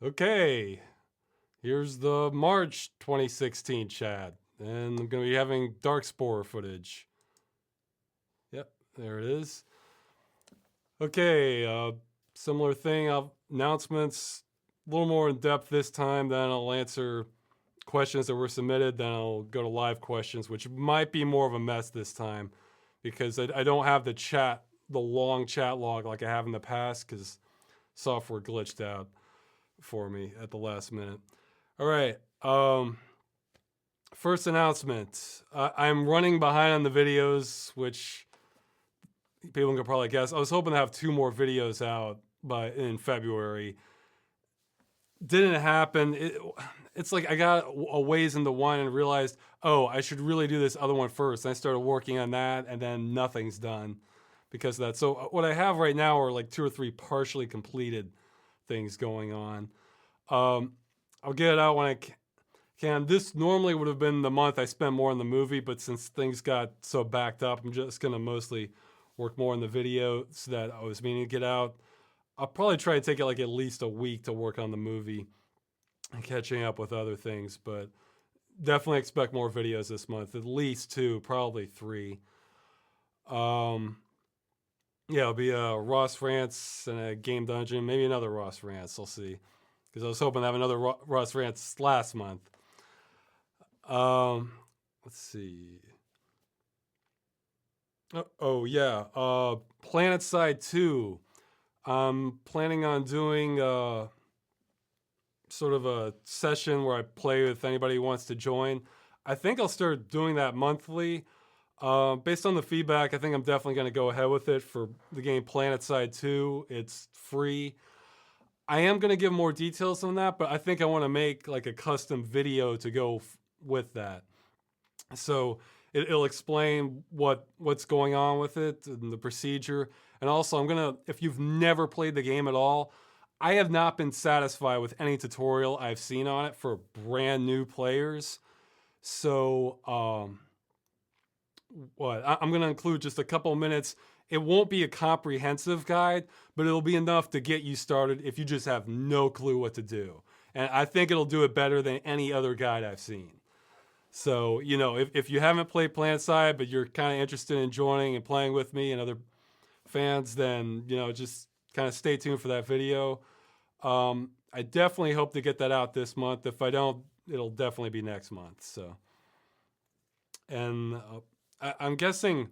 Okay, here's the March 2016 chat, and I'm going to be having Darkspore footage. Yep, there it is. Okay, similar thing, announcements, a little more in depth this time, then I'll answer questions that were submitted, then I'll go to live questions, which might be more of a mess this time, because I don't have the long chat log like I have in the past, because software glitched out for me at the last minute. All right. First announcement. I'm running behind on the videos, which people can probably guess. I was hoping to have 2 more videos out in February. Didn't happen. It's like I got a ways into one and realized, oh, I should really do this other one first. And I started working on that, and then nothing's done because of that. So what I have right now are like 2 or 3 partially completed things going on. I'll get it out when I can. This normally would have been the month I spent more on the movie, but since things got so backed up, I'm just going to mostly work more on the video so that I was meaning to get out. I'll probably try to take it like at least a week to work on the movie and catching up with other things, but definitely expect more videos this month, at least 2, probably 3. Yeah, it'll be a Ross Rants and a Game Dungeon, maybe another Ross Rants, we'll see. Because I was hoping to have another Ross Rants last month. Let's see. Oh yeah, PlanetSide 2. I'm planning on doing sort of a session where I play with anybody who wants to join. I think I'll start doing that monthly. Based on the feedback, I think I'm definitely going to go ahead with it for the game PlanetSide 2. It's free. I am going to give more details on that, but I think I want to make like a custom video to go with that. So it'll explain what's going on with it and the procedure. And also I'm going to, if you've never played the game at all, I have not been satisfied with any tutorial I've seen on it for brand new players. So I'm going to include just a couple of minutes. It won't be a comprehensive guide, but it'll be enough to get you started if you just have no clue what to do. And I think it'll do it better than any other guide I've seen. So, you know, if you haven't played PlanetSide, but you're kind of interested in joining and playing with me and other fans, then, you know, just kind of stay tuned for that video. I definitely hope to get that out this month. If I don't, it'll definitely be next month. So, and I'm guessing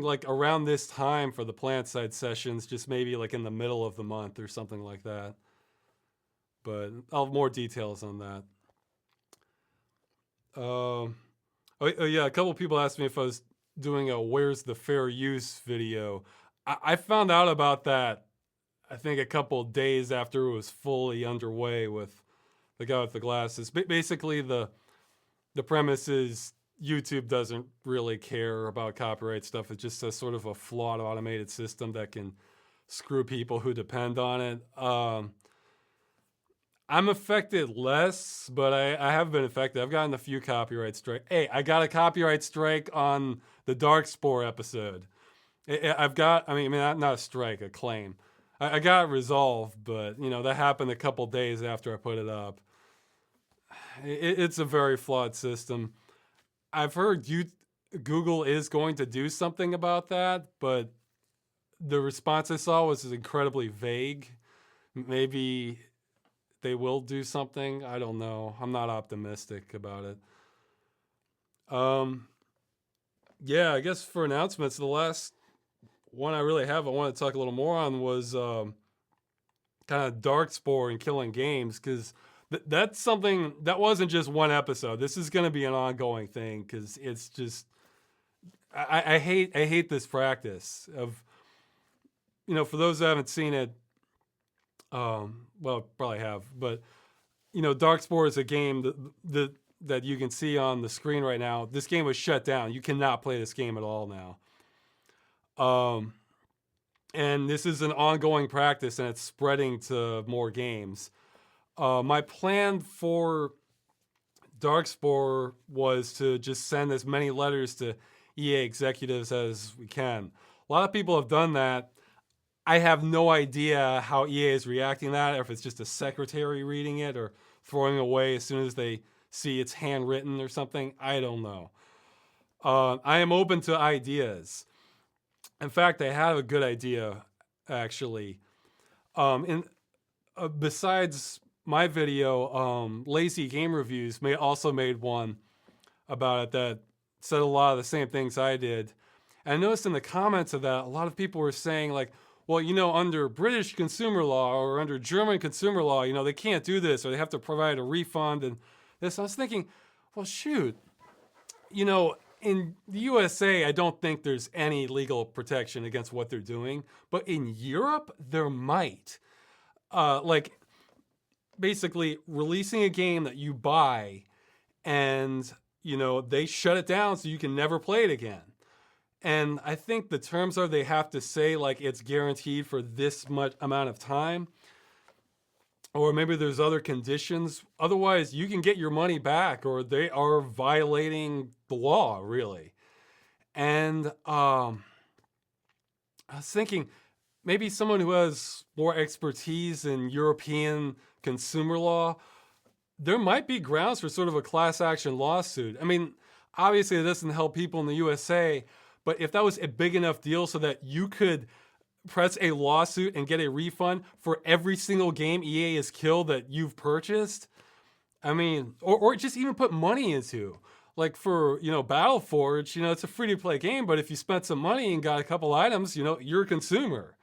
like around this time for the PlanetSide sessions, just maybe like in the middle of the month or something like that. But I'll have more details on that. Oh yeah, a couple of people asked me if I was doing a Where's the Fair Use video. I found out about that, I think a couple of days after it was fully underway with the guy with the glasses. Basically, the premise is YouTube doesn't really care about copyright stuff. It's just a sort of a flawed automated system that can screw people who depend on it. I'm affected less, but I have been affected. I've gotten a few copyright strikes. Hey, I got a copyright strike on the Darkspore episode. I've got, not a strike, a claim. I got it resolved, but, you know, that happened a couple days after I put it up. It's a very flawed system. I've heard Google is going to do something about that, but the response I saw was incredibly vague. Maybe they will do something. I don't know. I'm not optimistic about it. Yeah, I guess for announcements, the last one I really have I want to talk a little more on was kind of Darkspore and killing games, because that's something that wasn't just one episode. This is going to be an ongoing thing, because it's just I hate this practice of, you know, for those who haven't seen it, well, probably have, but, you know, Darkspore is a game that you can see on the screen right now. This game was shut down. You cannot play this game at all now. And this is an ongoing practice, and it's spreading to more games. My plan for Darkspore was to just send as many letters to EA executives as we can. A lot of people have done that. I have no idea how EA is reacting to that, or if it's just a secretary reading it or throwing it away as soon as they see it's handwritten or something. I don't know. I am open to ideas. In fact, I have a good idea, actually. Besides my video, Lazy Game Reviews also made one about it that said a lot of the same things I did. And I noticed in the comments of that, a lot of people were saying like, well, under British consumer law or under German consumer law, they can't do this or they have to provide a refund and this. I was thinking, well, shoot, in the USA, I don't think there's any legal protection against what they're doing, but in Europe, there might. Like, basically, releasing a game that you buy and, they shut it down so you can never play it again. And I think the terms are they have to say, like, it's guaranteed for this much amount of time. Or maybe there's other conditions. Otherwise, you can get your money back, or they are violating the law, really. And I was thinking, maybe someone who has more expertise in European consumer law, there might be grounds for sort of a class action lawsuit. I mean, obviously, it doesn't help people in the USA, but if that was a big enough deal so that you could press a lawsuit and get a refund for every single game EA has killed that you've purchased, I mean, or just even put money into. Like for, Battleforge, it's a free-to-play game, but if you spent some money and got a couple items, you're a consumer.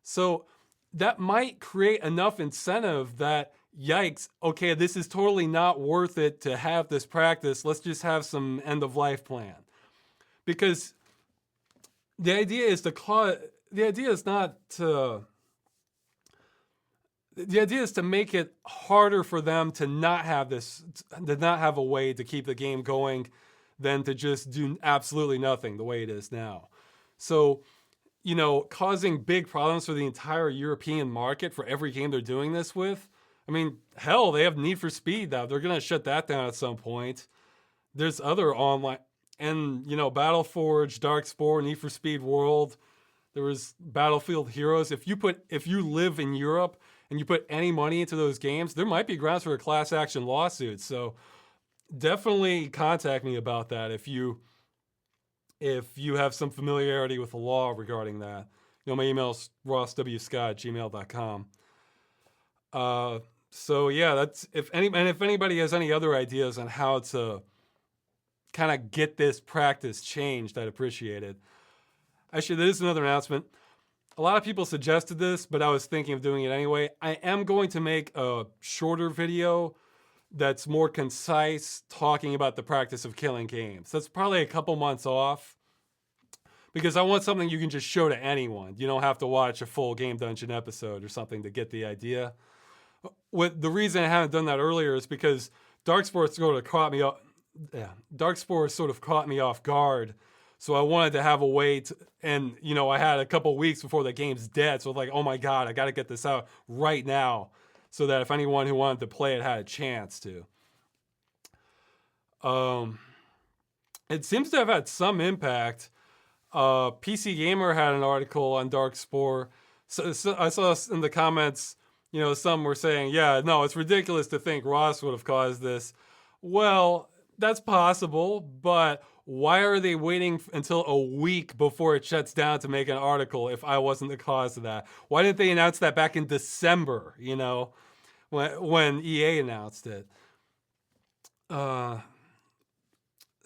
So that might create enough incentive that, yikes, okay, this is totally not worth it to have this practice. Let's just have some end-of-life plan. Because the idea is to make it harder for them to not have a way to keep the game going than to just do absolutely nothing the way it is now. So, causing big problems for the entire European market for every game they're doing this with. I mean, hell, they have Need for Speed now. They're going to shut that down at some point. There's other online, and, Battleforge, Darkspore, Need for Speed World. There was Battlefield Heroes. If you live in Europe and you put any money into those games, there might be grounds for a class action lawsuit. So definitely contact me about that if you have some familiarity with the law regarding that. My email is rosswscott@gmail.com. So yeah, that's if anybody has any other ideas on how to kind of get this practice changed, I'd appreciate it. Actually, there is another announcement. A lot of people suggested this, but I was thinking of doing it anyway. I am going to make a shorter video that's more concise, talking about the practice of killing games. That's probably a couple months off, because I want something you can just show to anyone. You don't have to watch a full Game Dungeon episode or something to get the idea. The reason I haven't done that earlier is because Darkspore sort of caught me off guard. So I wanted to have a way to, and I had a couple weeks before the game's dead. So I was like, oh my God, I got to get this out right now, so that if anyone who wanted to play it had a chance to. It seems to have had some impact. PC Gamer had an article on Darkspore. So I saw in the comments, some were saying, yeah, no, it's ridiculous to think Ross would have caused this. Well, that's possible, but why are they waiting until a week before it shuts down to make an article if I wasn't the cause of that? Why didn't they announce that back in December, when EA announced it?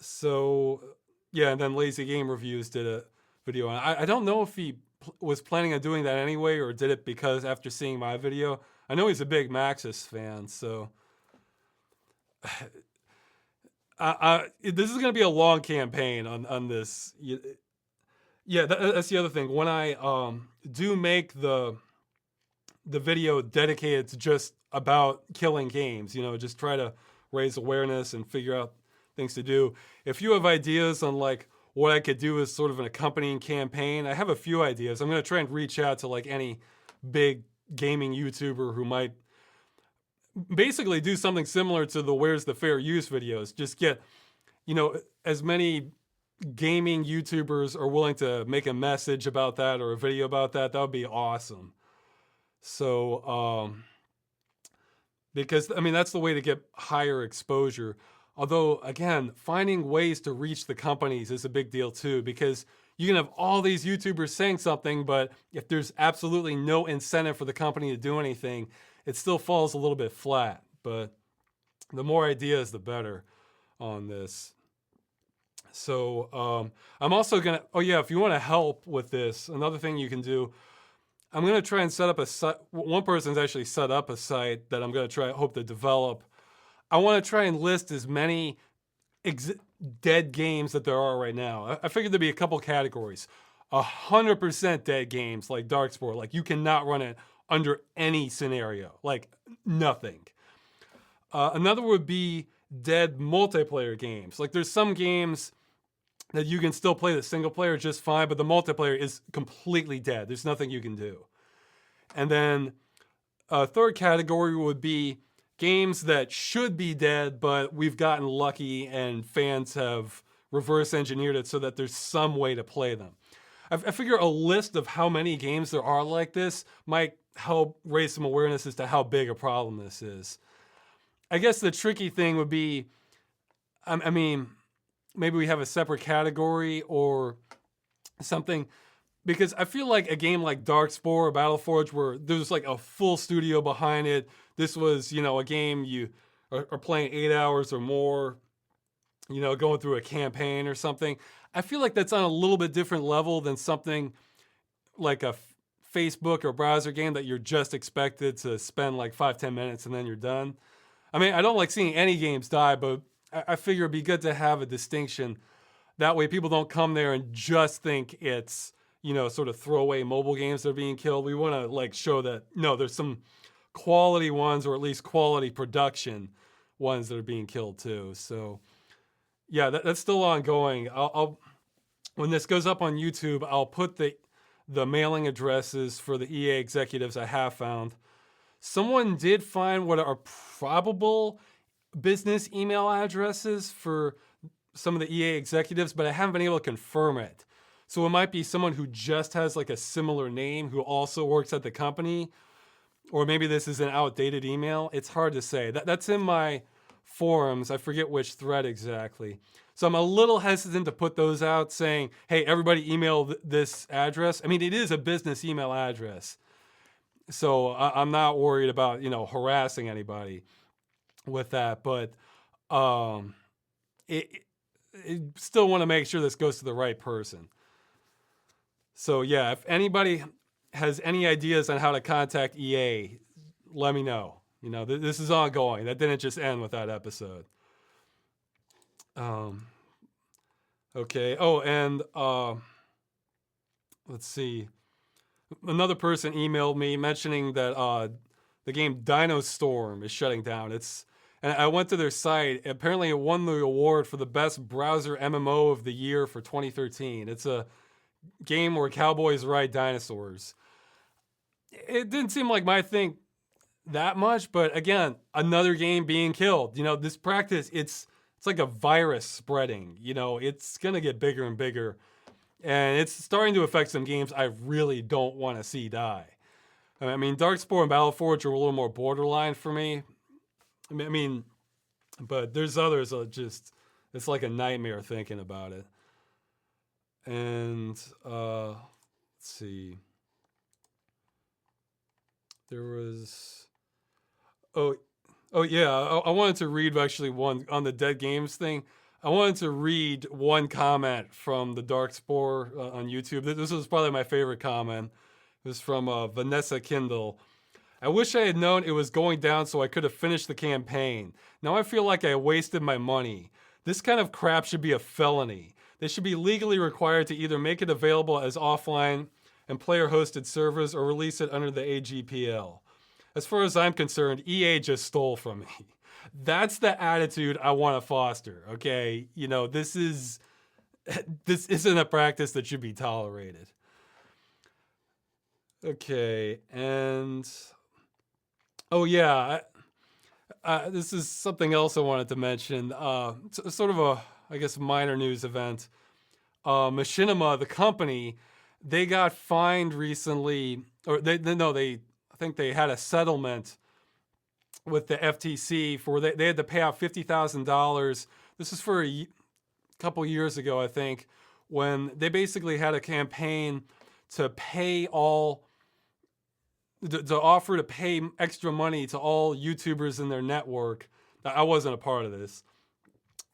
So, yeah, and then Lazy Game Reviews did a video on it. I don't know if he was planning on doing that anyway or did it because after seeing my video. I know he's a big Maxis fan, so... this is going to be a long campaign on this. Yeah, that's the other thing. When I do make the video dedicated to just about killing games, just try to raise awareness and figure out things to do. If you have ideas on like what I could do as sort of an accompanying campaign, I have a few ideas. I'm going to try and reach out to like any big gaming YouTuber who might basically do something similar to the Where's the Fair Use videos. Just get, as many, gaming YouTubers are willing to make a message about that or a video about that, that would be awesome. So, because I mean, that's the way to get higher exposure. Although, again, finding ways to reach the companies is a big deal too, because you can have all these YouTubers saying something, but if there's absolutely no incentive for the company to do anything, it still falls a little bit flat. But the more ideas, the better on this. So I'm also going to, oh yeah, if you want to help with this, another thing you can do, I'm going to try and set up a site. One person's actually set up a site that I'm going to hope to develop. I want to try and list as many dead games that there are right now. I figured there'd be a couple categories. 100% dead games like Darksport, like you cannot run it under any scenario, like nothing. Another would be dead multiplayer games. Like there's some games that you can still play the single player just fine, but the multiplayer is completely dead. There's nothing you can do. And then a third category would be games that should be dead, but we've gotten lucky and fans have reverse engineered it so that there's some way to play them. I figure a list of how many games there are like this might help raise some awareness as to how big a problem this is. I guess the tricky thing would be, I mean, maybe we have a separate category or something, because I feel like a game like Darkspore or Battleforge where there's like a full studio behind it, this was, a game you are playing 8 hours or more, going through a campaign or something. I feel like that's on a little bit different level than something like a Facebook or browser game that you're just expected to spend like 5-10 minutes and then you're done. I mean, I don't like seeing any games die, but I figure it'd be good to have a distinction. That way people don't come there and just think it's, sort of throwaway mobile games that are being killed. We want to like show that, no, there's some quality ones or at least quality production ones that are being killed too. So yeah, that's still ongoing. I'll when this goes up on YouTube, I'll put the mailing addresses for the EA executives I have found. Someone did find what are probable business email addresses for some of the EA executives, but I haven't been able to confirm it. So it might be someone who just has like a similar name who also works at the company, or maybe this is an outdated email. It's hard to say. That's in my forums. I forget which thread exactly. So I'm a little hesitant to put those out saying, hey, everybody email this address. I mean, it is a business email address. So I'm not worried about, harassing anybody with that. But it still want to make sure this goes to the right person. So yeah, if anybody has any ideas on how to contact EA, let me know. This is ongoing. That didn't just end with that episode. Okay. Oh, and let's see. Another person emailed me mentioning that the game Dino Storm is shutting down. And I went to their site. Apparently, it won the award for the best browser MMO of the year for 2013. It's a game where cowboys ride dinosaurs. It didn't seem like my thing that much, but again, another game being killed. This practice, it's like a virus spreading. It's gonna get bigger and bigger, and it's starting to affect some games I really don't want to see die. I mean, Darkspore and Battleforge are a little more borderline for me. I mean, but there's others that it's like a nightmare thinking about it. And let's see. There was, oh yeah, I wanted to read actually one on the dead games thing. I wanted to read one comment from the Darkspore on YouTube. This was probably my favorite comment. It was from Vanessa Kindle. I wish I had known it was going down so I could have finished the campaign. Now I feel like I wasted my money. This kind of crap should be a felony. They should be legally required to either make it available as offline and player-hosted servers or release it under the AGPL. As far as I'm concerned, EA just stole from me. That's the attitude I want to foster, okay? This isn't a practice that should be tolerated. Okay, and oh yeah, this is something else I wanted to mention. Sort of a, I guess, minor news event. Machinima, the company, they got fined recently, or I think they had a settlement with the FTC for they had to pay out $50,000. This is for a couple years ago, I think, when they basically had a campaign to pay all to offer to pay extra money to all YouTubers in their network. I wasn't a part of this,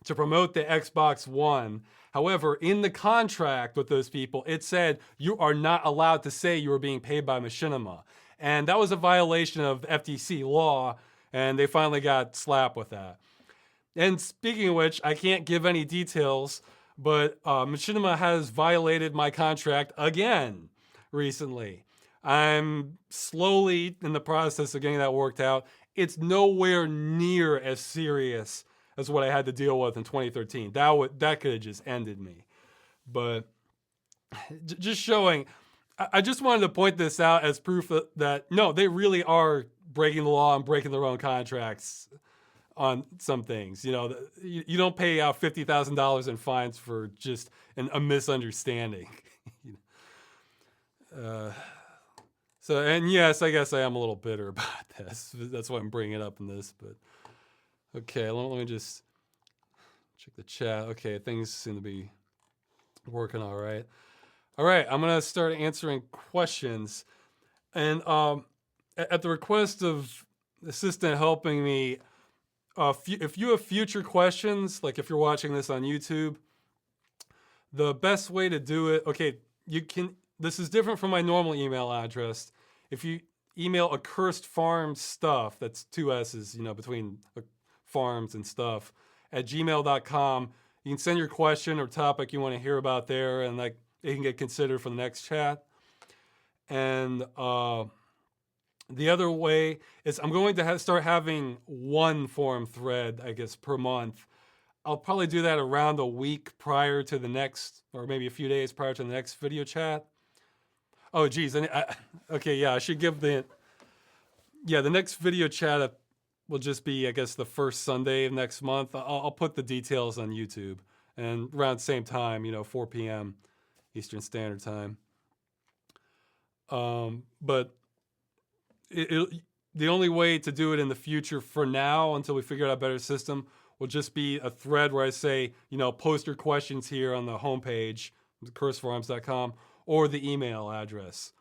to promote the Xbox One. However, in the contract with those people, it said you are not allowed to say you were being paid by Machinima. And that was a violation of FTC law, and they finally got slapped with that. And speaking of which, I can't give any details, but Machinima has violated my contract again recently. I'm slowly in the process of getting that worked out. It's nowhere near as serious as what I had to deal with in 2013. That could have just ended me. But just showing, I just wanted to point this out as proof that no, they really are breaking the law and breaking their own contracts on some things. You know, you don't pay out $50,000 in fines for just a misunderstanding. So, and yes, I guess I am a little bitter about this. That's why I'm bringing it up in this. But okay, let me just check the chat. Okay, things seem to be working all right. All right, I'm gonna start answering questions, and at the request of the assistant helping me, if you have future questions, like if you're watching this on YouTube, the best way to do it, okay, you can. This is different from my normal email address. If you email Accursed Farms Stuff, that's 2 S's, you know, between farms and stuff, at gmail.com, you can send your question or topic you want to hear about there, and like it can get considered for the next chat. And the other way is I'm going to start having one forum thread, I guess, per month. I'll probably do that around a week prior to the next, or maybe a few days prior to the next video chat. Oh, geez. Okay, yeah, I should give the next video chat will just be, I guess, the first Sunday of next month. I'll put the details on YouTube, and around the same time, 4 p.m. Eastern Standard Time. But the only way to do it in the future for now, until we figure out a better system, will just be a thread where I say, post your questions here on the homepage, accursed.farms.com, or the email address.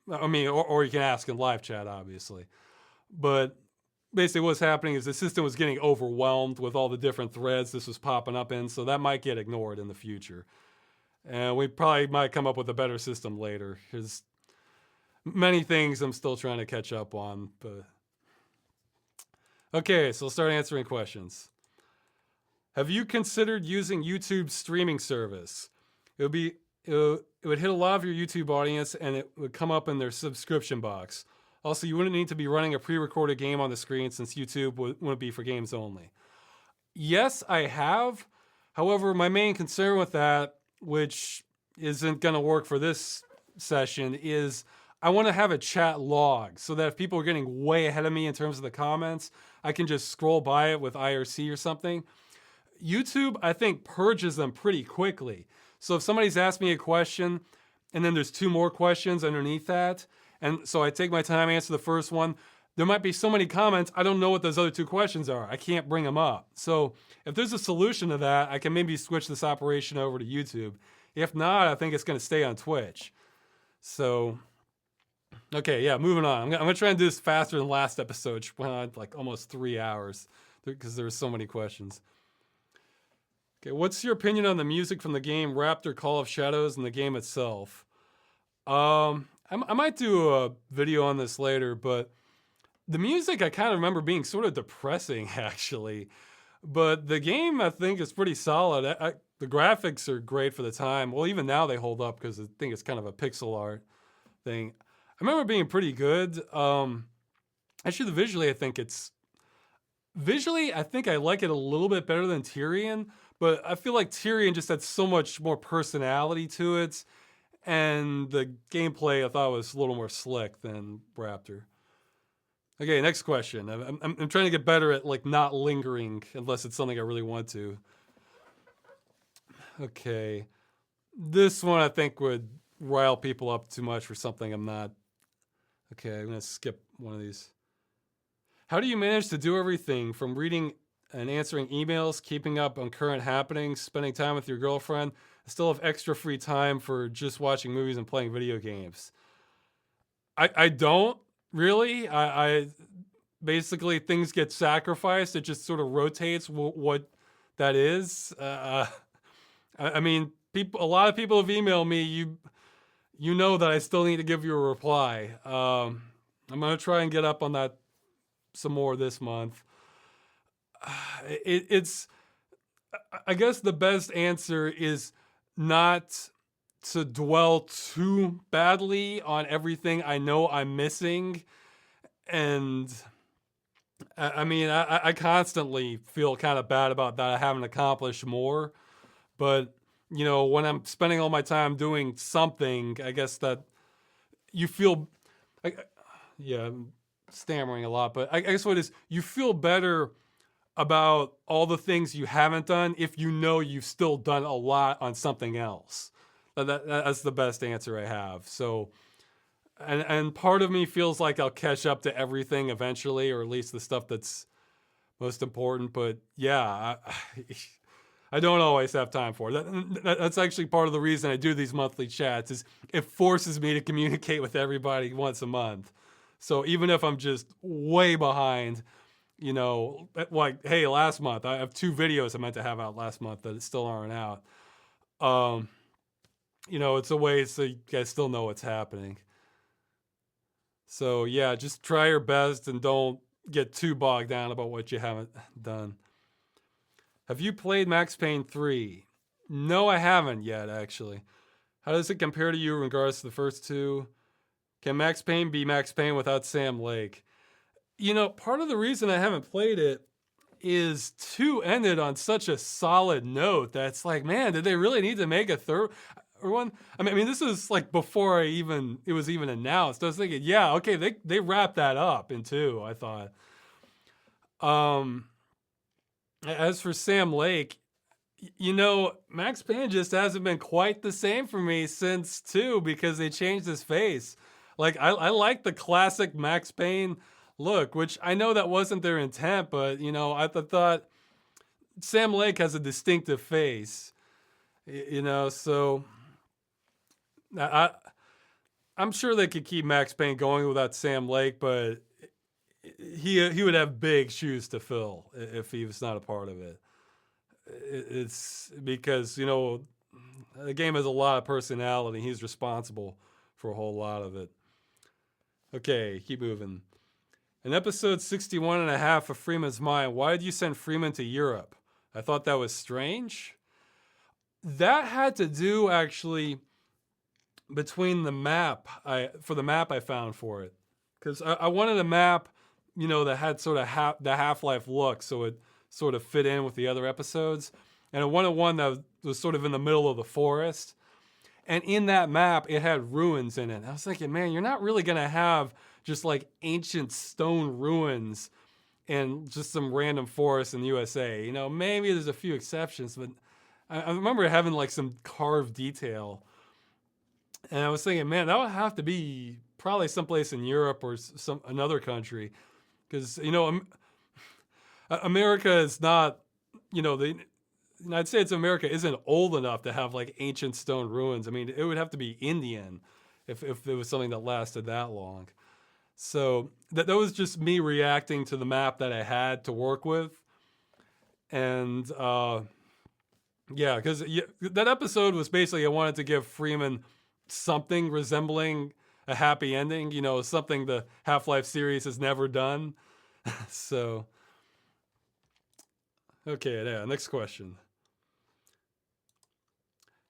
Or you can ask in live chat, obviously. But basically what's happening is the system was getting overwhelmed with all the different threads this was popping up in, so that might get ignored in the future. And we probably might come up with a better system later. There's many things I'm still trying to catch up on. But okay, so I'll start answering questions. Have you considered using YouTube's streaming service? It would hit a lot of your YouTube audience, and it would come up in their subscription box. Also, you wouldn't need to be running a pre-recorded game on the screen, since YouTube wouldn't be for games only. Yes, I have. However, my main concern with that, which isn't going to work for this session, is I want to have a chat log so that if people are getting way ahead of me in terms of the comments, I can just scroll by it with IRC or something. YouTube, I think, purges them pretty quickly. So if somebody's asked me a question and then there's 2 more questions underneath that, and so I take my time, answer the first one, there might be so many comments, I don't know what those other 2 questions are. I can't bring them up. So if there's a solution to that, I can maybe switch this operation over to YouTube. If not, I think it's going to stay on Twitch. So, okay, yeah, moving on. I'm going to try and do this faster than last episode, which went on like almost 3 hours because there were so many questions. Okay, what's your opinion on the music from the game Raptor Call of Shadows and the game itself? I might do a video on this later, but the music I kind of remember being sort of depressing, actually. But the game, I think, is pretty solid. The graphics are great for the time. Well, even now they hold up because I think it's kind of a pixel art thing. I remember it being pretty good. Actually, visually, I think I like it a little bit better than Tyrion. But I feel like Tyrion just had so much more personality to it, and the gameplay I thought was a little more slick than Raptor. Okay, next question. I'm trying to get better at like not lingering unless it's something I really want to. Okay, This one I think would rile people up too much for something I'm not. Okay, I'm gonna skip one of these. How do you manage to do everything from reading and answering emails, keeping up on current happenings, spending time with your girlfriend, and still have extra free time for just watching movies and playing video games? I don't really. I basically things get sacrificed. It just sort of rotates what that is. I mean, people. A lot of people have emailed me. You know that I still need to give you a reply. I'm gonna try and get up on that some more this month. It's I guess the best answer is not to dwell too badly on everything I know I'm missing. And I mean, I constantly feel kind of bad about that I haven't accomplished more. But, when I'm spending all my time doing something, I guess that you feel, I, yeah, I'm stammering a lot, but I guess what it is, you feel better about all the things you haven't done if you know you've still done a lot on something else. That's the best answer I have. So, and part of me feels like I'll catch up to everything eventually, or at least the stuff that's most important. But yeah, I don't always have time for it. That's actually part of the reason I do these monthly chats. Is it forces me to communicate with everybody once a month. So even if I'm just way behind, like, hey, last month I have 2 videos I meant to have out last month that still aren't out. It's a way so you guys still know what's happening. So yeah, just try your best and don't get too bogged down about what you haven't done. Have you played Max Payne 3? No, I haven't yet, actually. How does it compare to you in regards to the first 2? Can Max Payne be Max Payne without Sam Lake? Part of the reason I haven't played it is 2 ended on such a solid note that it's like, man, did they really need to make a third one? I mean, this was like before it was even announced. I was thinking, yeah, okay, they wrapped that up in 2, I thought. As for Sam Lake, Max Payne just hasn't been quite the same for me since 2 because they changed his face. Like, I like the classic Max Payne look, which I know that wasn't their intent, but, I thought Sam Lake has a distinctive face, so I'm sure they could keep Max Payne going without Sam Lake, but he would have big shoes to fill if he was not a part of it. It's because, the game has a lot of personality. He's responsible for a whole lot of it. Okay, keep moving. In episode 61 and a half of Freeman's Mind, why did you send Freeman to Europe? I thought that was strange. That had to do, actually, between the map, for the map I found for it. Because I wanted a map, that had sort of the Half-Life look, so it sort of fit in with the other episodes. And I wanted one that was sort of in the middle of the forest. And in that map, it had ruins in it. I was thinking, man, you're not really going to have just like ancient stone ruins and just some random forest in the USA. Maybe there's a few exceptions, but I remember having like some carved detail. And I was thinking, man, that would have to be probably someplace in Europe or another country. Because, America is not, the United States of America isn't old enough to have like ancient stone ruins. I mean, it would have to be Indian if it was something that lasted that long. So that was just me reacting to the map that I had to work with. And yeah, because that episode was basically I wanted to give Freeman something resembling a happy ending, something the Half-Life series has never done. So, okay, yeah, next question.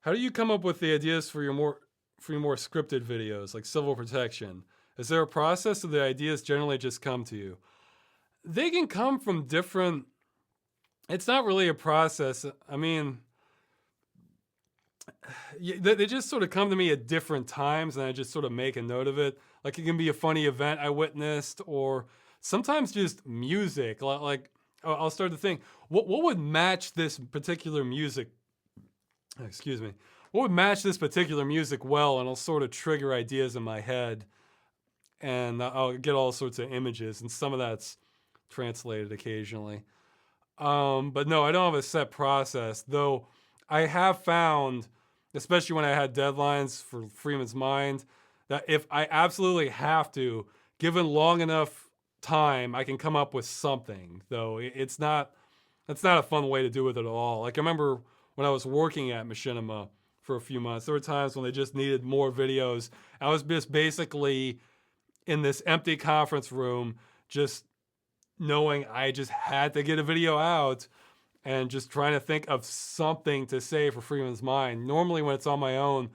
How do you come up with the ideas for your more scripted videos, like civil protection? Is there a process, or the ideas generally just come to you? They can come from different. It's not really a process. I mean, they just sort of come to me at different times, and I just sort of make a note of it. Like, it can be a funny event I witnessed, or sometimes just music. Like I'll start to think, what would match this particular music? Excuse me. what would match this particular music well, and it'll sort of trigger ideas in my head, and I'll get all sorts of images, and some of that's translated occasionally. But no, I don't have a set process, though I have found, especially when I had deadlines for Freeman's Mind, that if I absolutely have to, given long enough time, I can come up with something, though it's not a fun way to do it at all. Like I remember when I was working at Machinima for a few months, there were times when they just needed more videos. I was just basically in this empty conference room, just knowing I just had to get a video out and just trying to think of something to say for Freeman's Mind. Normally when it's on my own,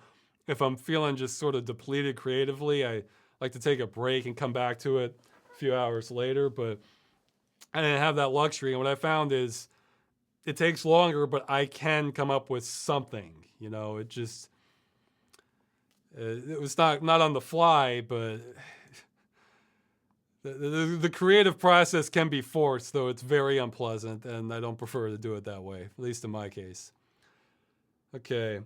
if I'm feeling just sort of depleted creatively, I like to take a break and come back to it a few hours later, but I didn't have that luxury. And what I found is it takes longer, but I can come up with something. You know, it just, it was not on the fly, but the creative process can be forced, though it's very unpleasant, and I don't prefer to do it that way, at least in my case. Okay.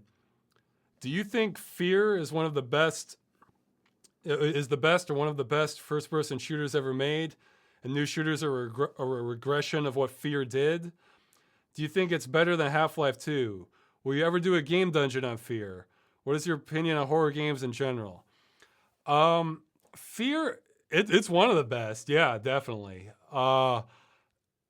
Do you think Fear is one of the best, is the best or one of the best first-person shooters ever made, and new shooters are a regression of what Fear did? Do you think it's better than Half-Life 2? Will you ever do a game dungeon on Fear? What is your opinion on horror games in general? Fear, it's one of the best. Yeah, definitely.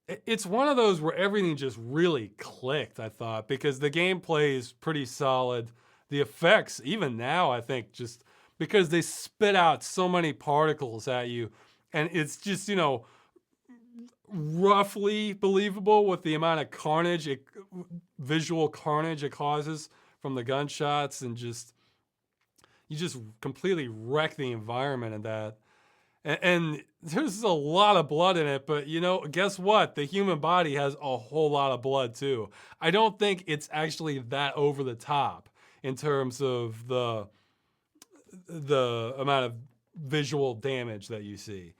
It's one of those where everything just really clicked, I thought, because the gameplay is pretty solid. The effects, even now, I think, just because they spit out so many particles at you, and it's just, you know, roughly believable with the amount of carnage, visual carnage it causes from the gunshots, and just, you just completely wreck the environment in that. And there's a lot of blood in it, but you know, guess what? The human body has a whole lot of blood too. I don't think it's actually that over the top in terms of the amount of visual damage that you see.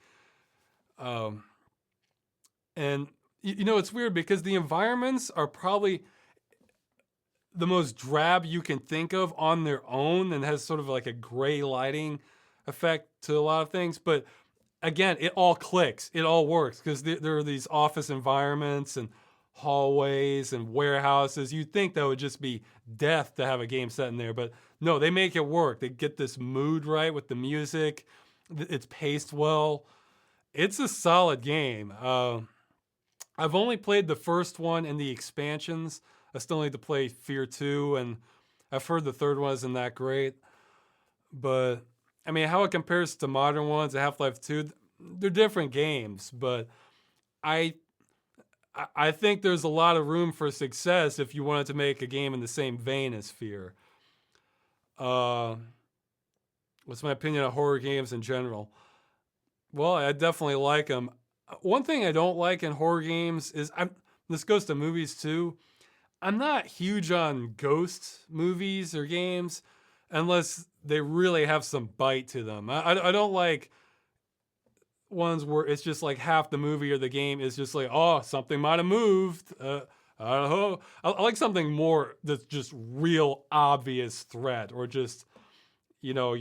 And you know, it's weird because the environments are probably the most drab you can think of on their own, and has sort of like a gray lighting effect to a lot of things. But again, it all clicks. It all works because there are these office environments and hallways and warehouses. You'd think that would just be death to have a game set in there, but no, they make it work. They get this mood right with the music. It's paced well. It's a solid game. I've only played the first one and the expansions. I still need to play Fear 2, and I've heard the third one isn't that great. But, I mean, how it compares to modern ones, Half-Life 2, they're different games, but I think there's a lot of room for success if you wanted to make a game in the same vein as Fear. What's my opinion on horror games in general? Well, I definitely like them. One thing I don't like in horror games is, this goes to movies too, I'm not huge on ghost movies or games unless they really have some bite to them. I don't like ones where it's just like half the movie or the game is just like, oh, something might have moved. I don't know. I like something more that's just real obvious threat, or just, you know,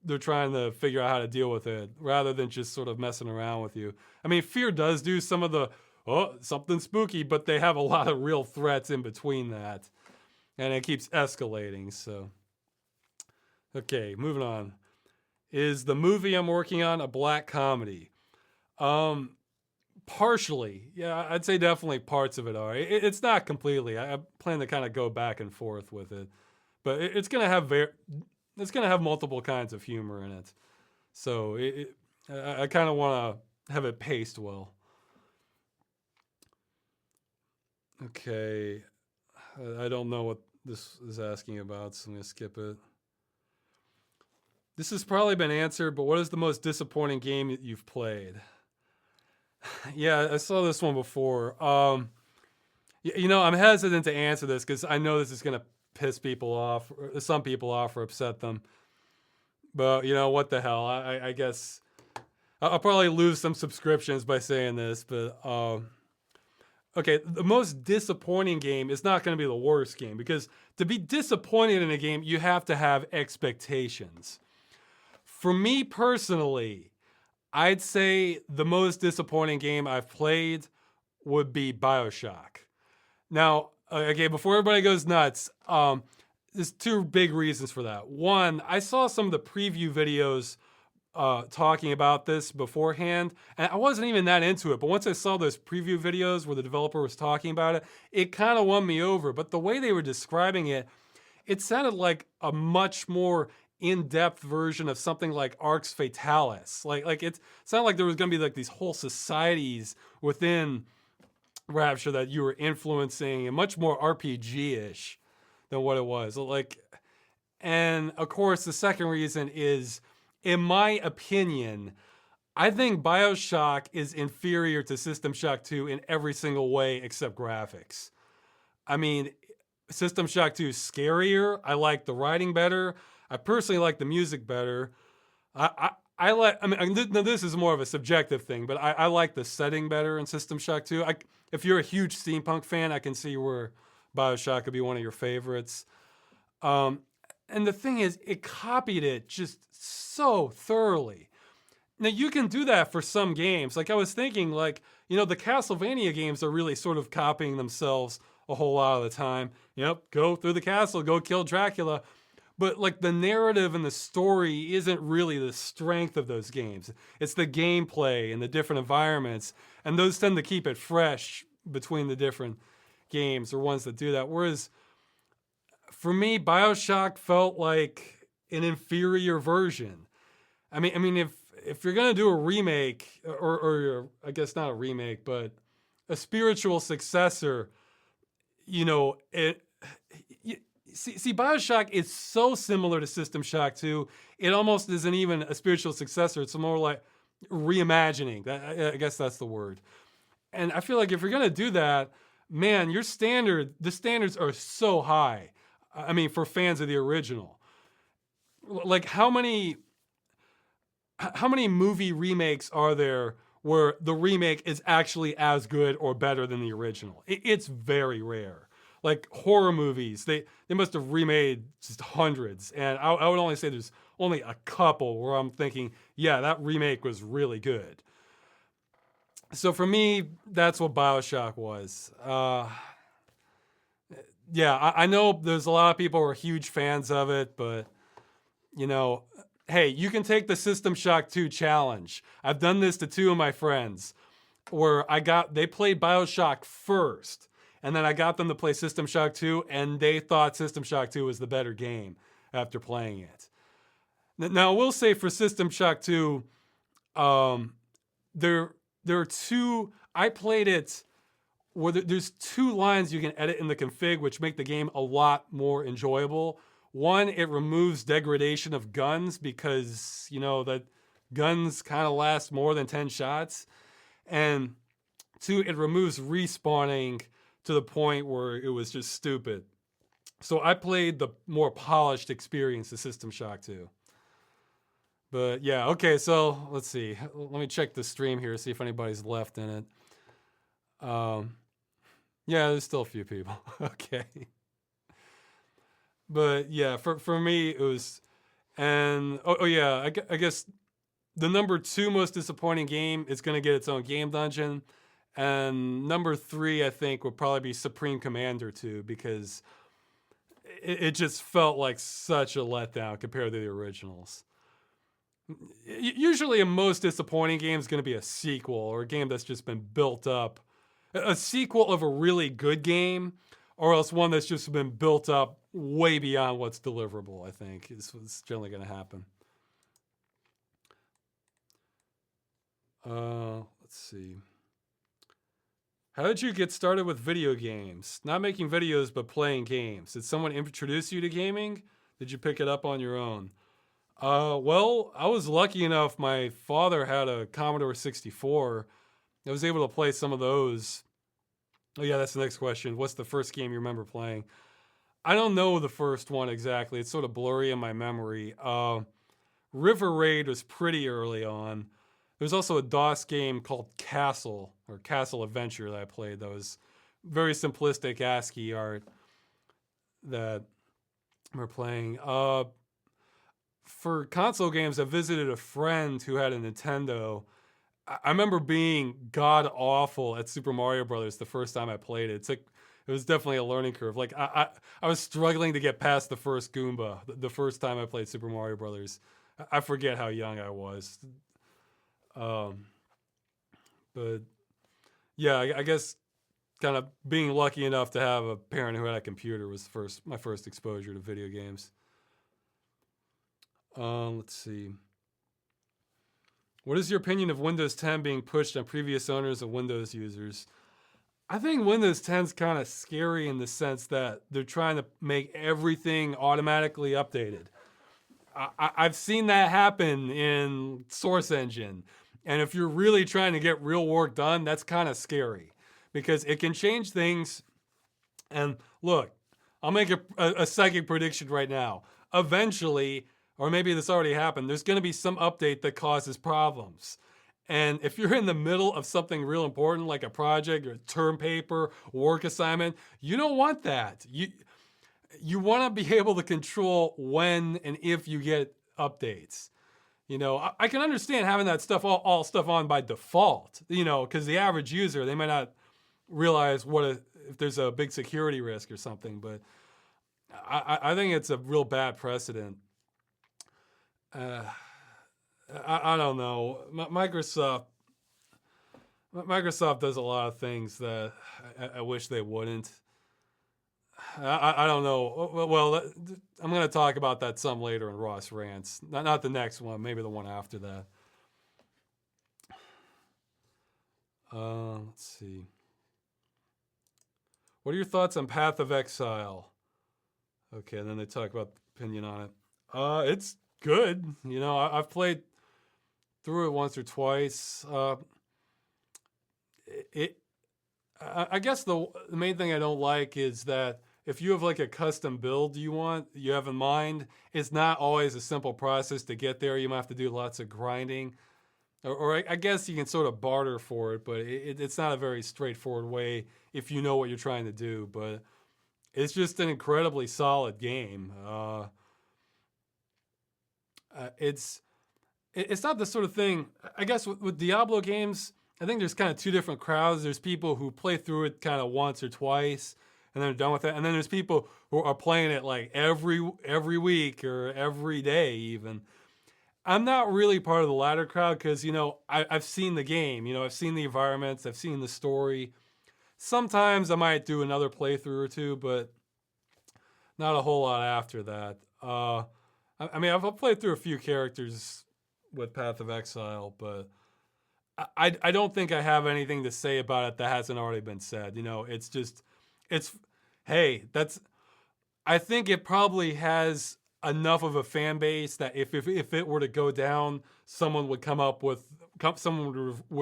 they're trying to figure out how to deal with it rather than just sort of messing around with you. I mean, Fear does do some of the, oh, something spooky, but they have a lot of real threats in between that, and it keeps escalating. So, okay, moving on. Is the movie I'm working on a black comedy? Partially. Yeah, I'd say definitely parts of it are. It's not completely. I plan to kind of go back and forth with it, but it's gonna have multiple kinds of humor in it. So I kind of want to have it paced well. Okay, I don't know what this is asking about, so I'm gonna skip it. This has probably been answered, but what is the most disappointing game that you've played? Yeah, I saw this one before. You know, I'm hesitant to answer this because I know this is going to piss people off, or some people off, or upset them. But, you know, what the hell? I guess I'll probably lose some subscriptions by saying this, but okay, the most disappointing game is not going to be the worst game, because to be disappointed in a game, you have to have expectations. For me personally, I'd say the most disappointing game I've played would be BioShock. Now, okay, before everybody goes nuts, there's two big reasons for that. One, I saw some of the preview videos talking about this beforehand, and I wasn't even that into it. But once I saw those preview videos where the developer was talking about it, it kind of won me over. But the way they were describing it, it sounded like a much more in-depth version of something like Arx Fatalis. Like it sounded like there was going to be like these whole societies within Rapture that you were influencing, and much more RPG-ish than what it was. Like, and of course, the second reason is, in my opinion, I think BioShock is inferior to System Shock 2 in every single way except graphics. I mean, System Shock 2 is scarier. I like the writing better. I personally like the music better. I like, I mean, this is more of a subjective thing, but I like the setting better in System Shock 2. If you're a huge steampunk fan, I can see where BioShock could be one of your favorites. And the thing is, it copied it just so thoroughly. Now, you can do that for some games. Like, I was thinking, like, you know, the Castlevania games are really sort of copying themselves a whole lot of the time. Yep, go through the castle, go kill Dracula. But, like, the narrative and the story isn't really the strength of those games. It's the gameplay and the different environments. And those tend to keep it fresh between the different games, or ones that do that. Whereas, for me, BioShock felt like an inferior version. I mean, if you're gonna do a remake, or I guess not a remake, but a spiritual successor, you know, see, BioShock is so similar to System Shock 2, it almost isn't even a spiritual successor. It's more like reimagining. I guess that's the word. And I feel like if you're gonna do that, man, the standards are so high. I mean, for fans of the original. Like, how many movie remakes are there where the remake is actually as good or better than the original? It's very rare. Like, horror movies, they must have remade just hundreds. And I would only say there's only a couple where I'm thinking, yeah, that remake was really good. So for me, that's what BioShock was. Yeah, I know there's a lot of people who are huge fans of it, but, you know, hey, you can take the System Shock 2 challenge. I've done this to two of my friends where they played BioShock first, and then I got them to play System Shock 2, and they thought System Shock 2 was the better game after playing it. Now, I will say for System Shock 2, there are two, I played it where there's two lines you can edit in the config which make the game a lot more enjoyable. One, it removes degradation of guns because, you know, that guns kind of last more than 10 shots. And two, it removes respawning to the point where it was just stupid. So I played the more polished experience of System Shock 2. But yeah, okay, so let's see. Let me check the stream here, see if anybody's left in it. Yeah, there's still a few people. Okay. But yeah, for me, it was, and oh yeah, I guess the number 2 most disappointing game is going to get its own game dungeon. And number 3, I think, would probably be Supreme Commander 2, because it just felt like such a letdown compared to the originals. Usually a most disappointing game is going to be a sequel, or a game that's just been built up. A sequel of a really good game, or else one that's just been built up way beyond what's deliverable, I think, is what's generally going to happen. Let's see. How did you get started with video games? Not making videos, but playing games. Did someone introduce you to gaming? Did you pick it up on your own? Well, I was lucky enough. My father had a Commodore 64. I was able to play some of those. Oh yeah, that's the next question. What's the first game you remember playing? I don't know the first one exactly. It's sort of blurry in my memory. River Raid was pretty early on. There's also a DOS game called Castle, or Castle Adventure, that I played. That was very simplistic ASCII art that we're playing. For console games, I visited a friend who had a Nintendo. I remember being god awful at Super Mario Brothers the first time I played it. It was definitely a learning curve. Like I was struggling to get past the first Goomba the first time I played Super Mario Brothers. I forget how young I was. But yeah, I guess kind of being lucky enough to have a parent who had a computer was my first exposure to video games. Let's see. What is your opinion of Windows 10 being pushed on previous owners of Windows users? I think Windows 10 is kind of scary in the sense that they're trying to make everything automatically updated. I've seen that happen in Source Engine. And if you're really trying to get real work done, that's kind of scary because it can change things. And look, I'll make a psychic prediction right now. Eventually, or maybe this already happened, there's going to be some update that causes problems. And if you're in the middle of something real important, like a project or a term paper, work assignment, you don't want that. You want to be able to control when and if you get updates. You know, I can understand having that stuff all stuff on by default, you know, because the average user, they might not realize if there's a big security risk or something, but I think it's a real bad precedent. I don't know. Microsoft does a lot of things that I wish they wouldn't. I don't know. Well, I'm going to talk about that some later in Ross Rants. Not the next one, maybe the one after that. Let's see. What are your thoughts on Path of Exile? Okay, and then they talk about the opinion on it. It's good. You know, I've played through it once or twice. I guess the main thing I don't like is that if you have like a custom build you have in mind, it's not always a simple process to get there. You might have to do lots of grinding. Or I guess you can sort of barter for it, but it's not a very straightforward way if you know what you're trying to do. But it's just an incredibly solid game. It's not the sort of thing, I guess with Diablo games, I think there's kind of two different crowds. There's people who play through it kind of once or twice, and they're done with it. And then there's people who are playing it like every week or every day even. I'm not really part of the latter crowd because, you know, I've seen the game. You know, I've seen the environments. I've seen the story. Sometimes I might do another playthrough or two, but not a whole lot after that. I mean, I've played through a few characters with Path of Exile, but I don't think I have anything to say about it that hasn't already been said. You know, I think it probably has enough of a fan base that if it were to go down, someone would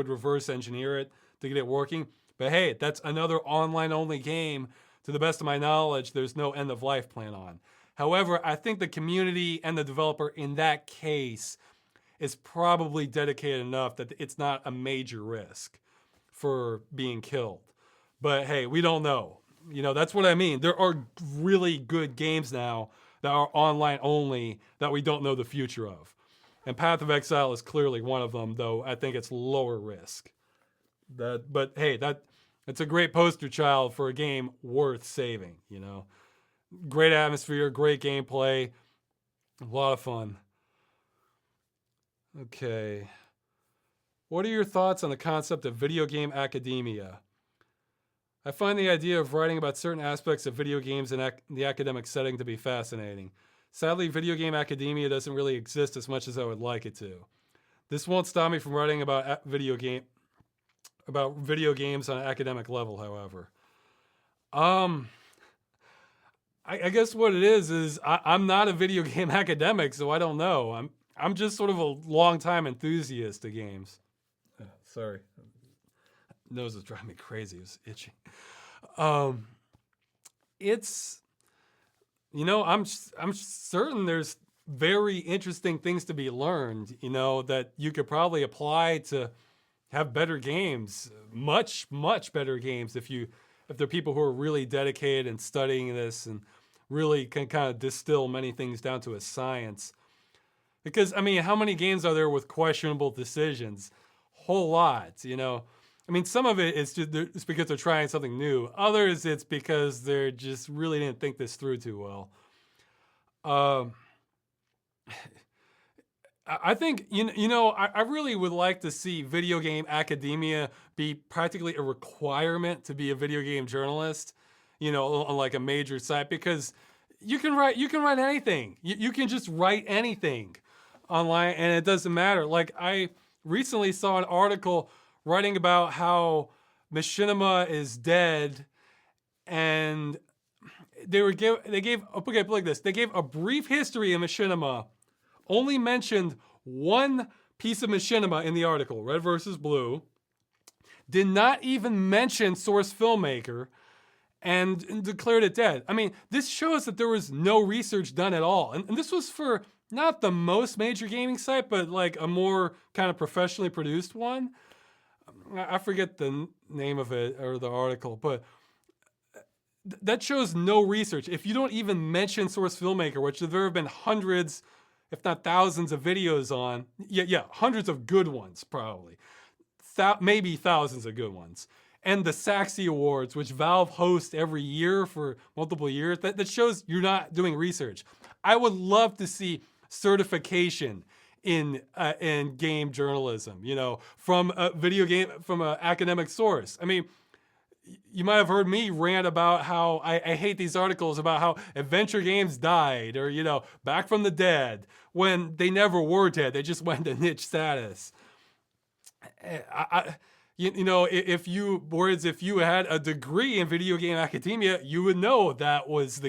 reverse engineer it to get it working. But hey, that's another online only game. To the best of my knowledge, there's no end of life plan on. However, I think the community and the developer in that case is probably dedicated enough that it's not a major risk for being killed. But hey, we don't know. You know, that's what I mean. There are really good games now that are online only that we don't know the future of. And Path of Exile is clearly one of them, though I think it's lower risk. But hey, it's a great poster child for a game worth saving, you know. Great atmosphere, great gameplay, a lot of fun. Okay. What are your thoughts on the concept of video game academia? I find the idea of writing about certain aspects of video games in the academic setting to be fascinating. Sadly, video game academia doesn't really exist as much as I would like it to. This won't stop me from writing about video games on an academic level, however. I guess what it is I'm not a video game academic, so I don't know. I'm just sort of a long-time enthusiast of games. Sorry. Nose is driving me crazy. It's itching. It's, you know, I'm certain there's very interesting things to be learned, that you could probably apply to have better games, much, much better games if there are people who are really dedicated and studying this and really can kind of distill many things down to a science. Because, I mean, how many games are there with questionable decisions? Whole lot, I mean, some of it is just it's because they're trying something new. Others, it's because they're just really didn't think this through too well. Um, I think I really would like to see video game academia be practically a requirement to be a video game journalist, on like a major site, because you can write anything. You can just write anything online, and it doesn't matter. Like, I recently saw an article writing about how machinima is dead, and they gave like this. They gave a brief history of machinima, only mentioned one piece of machinima in the article, Red versus Blue, did not even mention source filmmaker, and declared it dead. I mean, this shows that there was no research done at all. And this was for not the most major gaming site, but like a more kind of professionally produced one. I forget the name of it or the article, but that shows no research. If you don't even mention source filmmaker, which there have been hundreds, if not thousands of videos on, hundreds of good ones probably, maybe thousands of good ones, and the Saxy Awards, which Valve hosts every year for multiple years, that shows you're not doing research. I would love to see certification in game journalism, from a video game, from an academic source. I mean, you might have heard me rant about how I hate these articles about how adventure games died, or Back from the Dead, when they never were dead. They just went to niche status. If you had a degree in video game academia, you would know that was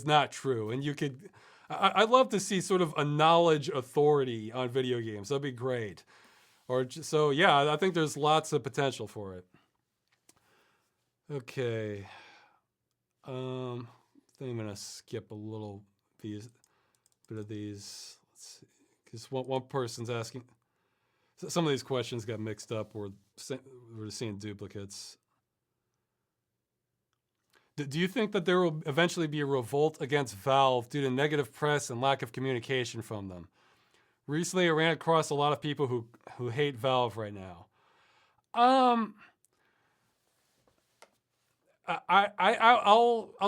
not true, and you could. I'd love to see sort of a knowledge authority on video games. That'd be great. I think there's lots of potential for it. Okay. I think I'm gonna skip a little bit of these. Let's see, because one person's asking. Some of these questions got mixed up. We're seeing duplicates. Do you think that there will eventually be a revolt against Valve due to negative press and lack of communication from them? Recently, I ran across a lot of people who hate Valve right now. I'll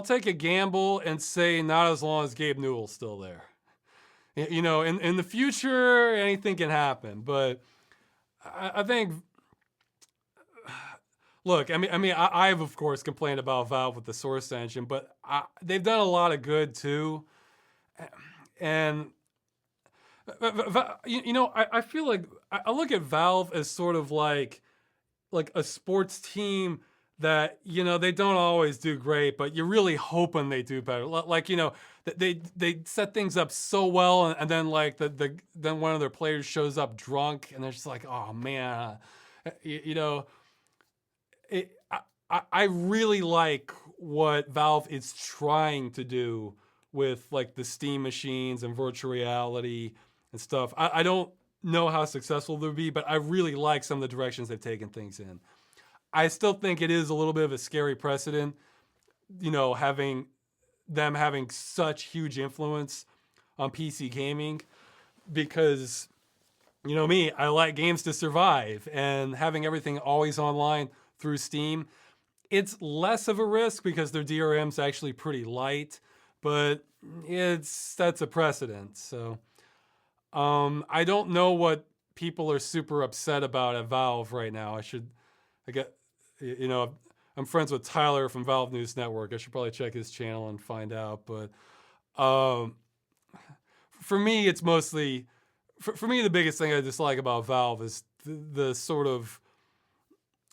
take a gamble and say not as long as Gabe Newell's still there. In the future, anything can happen, but I think. Look, I've of course complained about Valve with the Source engine, but they've done a lot of good too. And I feel like I look at Valve as sort of like a sports team that they don't always do great, but you're really hoping they do better. Like they set things up so well, and then then one of their players shows up drunk, and they're just like, oh man, I really like what Valve is trying to do with like the Steam machines and virtual reality and stuff. I don't know how successful they'll be, but I really like some of the directions they've taken things in. I still think it is a little bit of a scary precedent, having such huge influence on PC gaming, because, me, I like games to survive, and having everything always online through Steam, it's less of a risk because their DRM's actually pretty light, but that's a precedent. So I don't know what people are super upset about at Valve right now. I'm friends with Tyler from Valve News Network. I should probably check his channel and find out. But for me, it's mostly, for me, the biggest thing I dislike about Valve is the sort of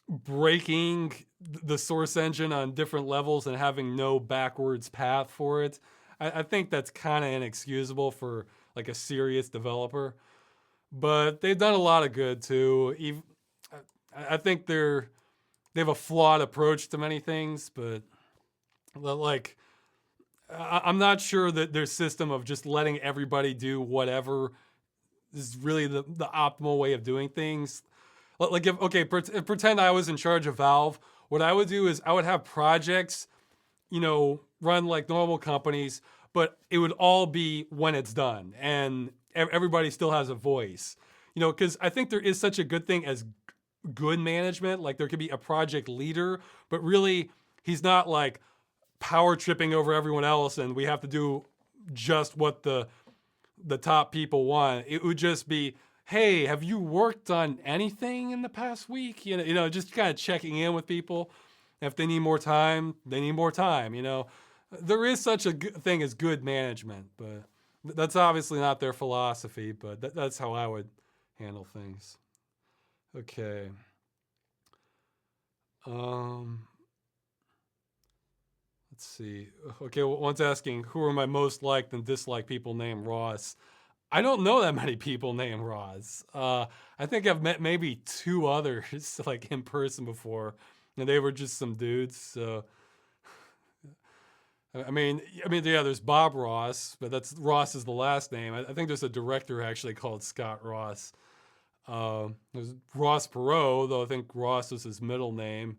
breaking the Source engine on different levels and having no backwards path for it. I think that's kind of inexcusable for like a serious developer. But they've done a lot of good too. I think they have a flawed approach to many things, but like I'm not sure that their system of just letting everybody do whatever is really the optimal way of doing things. Like if okay, pretend I was in charge of Valve. What I would do is I would have projects, run like normal companies, but it would all be when it's done, and everybody still has a voice. Because I think there is such a good thing as good management. Like there could be a project leader, but really he's not like power tripping over everyone else, and we have to do just what the top people want. It would just be, hey, have you worked on anything in the past week? Just kind of checking in with people. If they need more time, they need more time. There is such a thing as good management, but that's obviously not their philosophy. But that's how I would handle things. Okay. Let's see. Okay, one's asking, who are my most liked and disliked people named Ross? I don't know that many people named Ross. I think I've met maybe 2 others like in person before, and they were just some dudes. So, I mean, yeah, there's Bob Ross, but Ross is the last name. I think there's a director actually called Scott Ross. There's Ross Perot, though I think Ross was his middle name.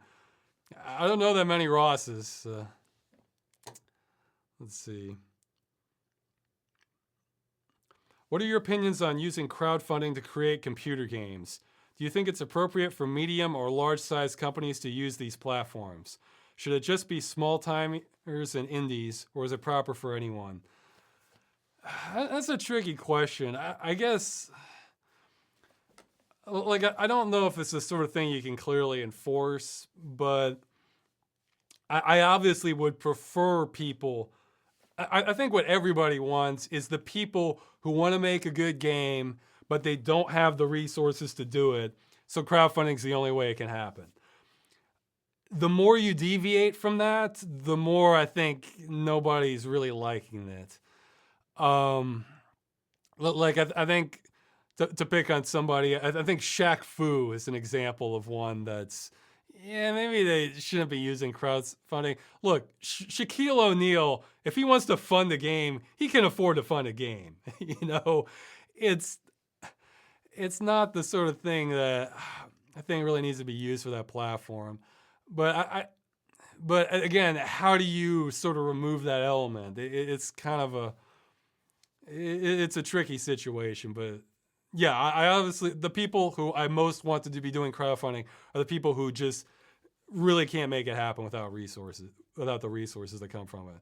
I don't know that many Rosses. Let's see. What are your opinions on using crowdfunding to create computer games? Do you think it's appropriate for medium or large-sized companies to use these platforms? Should it just be small-timers and indies, or is it proper for anyone? That's a tricky question. I guess, like, I don't know if it's the sort of thing you can clearly enforce, but I obviously would prefer people. I think what everybody wants is the people who want to make a good game, but they don't have the resources to do it. So crowdfunding is the only way it can happen. The more you deviate from that, the more I think nobody's really liking it. Like I think to pick on somebody, I think Shaq Fu is an example of one that's, yeah, maybe they shouldn't be using crowdfunding. Look, Shaquille O'Neal, if he wants to fund a game, he can afford to fund a game. It's not the sort of thing that I think really needs to be used for that platform. But but again, how do you sort of remove that element? It's kind of it's a tricky situation. But yeah, I obviously, the people who I most wanted to be doing crowdfunding are the people who just really can't make it happen without the resources that come from it.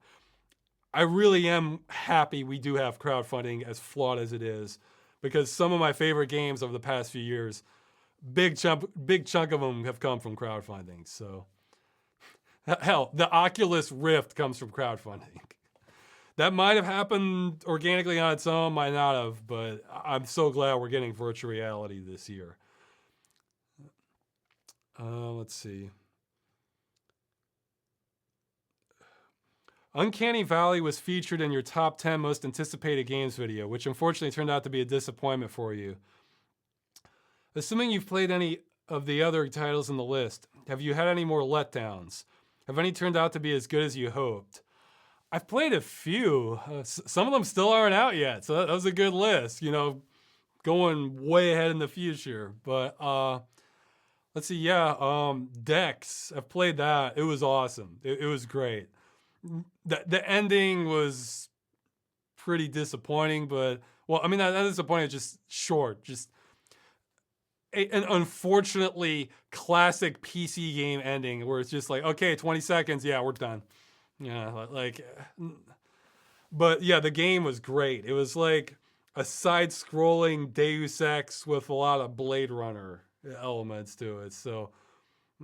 I really am happy we do have crowdfunding, as flawed as it is, because some of my favorite games over the past few years, big chunk of them have come from crowdfunding. So, hell, the Oculus Rift comes from crowdfunding. That might have happened organically on its own, might not have, but I'm so glad we're getting virtual reality this year. Let's see. Uncanny Valley was featured in your top 10 most anticipated games video, which unfortunately turned out to be a disappointment for you. Assuming you've played any of the other titles in the list, have you had any more letdowns? Have any turned out to be as good as you hoped? I've played a few. Some of them still aren't out yet, so that was a good list, going way ahead in the future. But let's see, yeah, Dex, I've played that. It was awesome. It was great. The ending was pretty disappointing, but, well, I mean, that disappointing is just short. Just an unfortunately classic PC game ending where it's just like, okay, 20 seconds, yeah, we're done. Yeah, but yeah, the game was great. It was like a side-scrolling Deus Ex with a lot of Blade Runner elements to it. So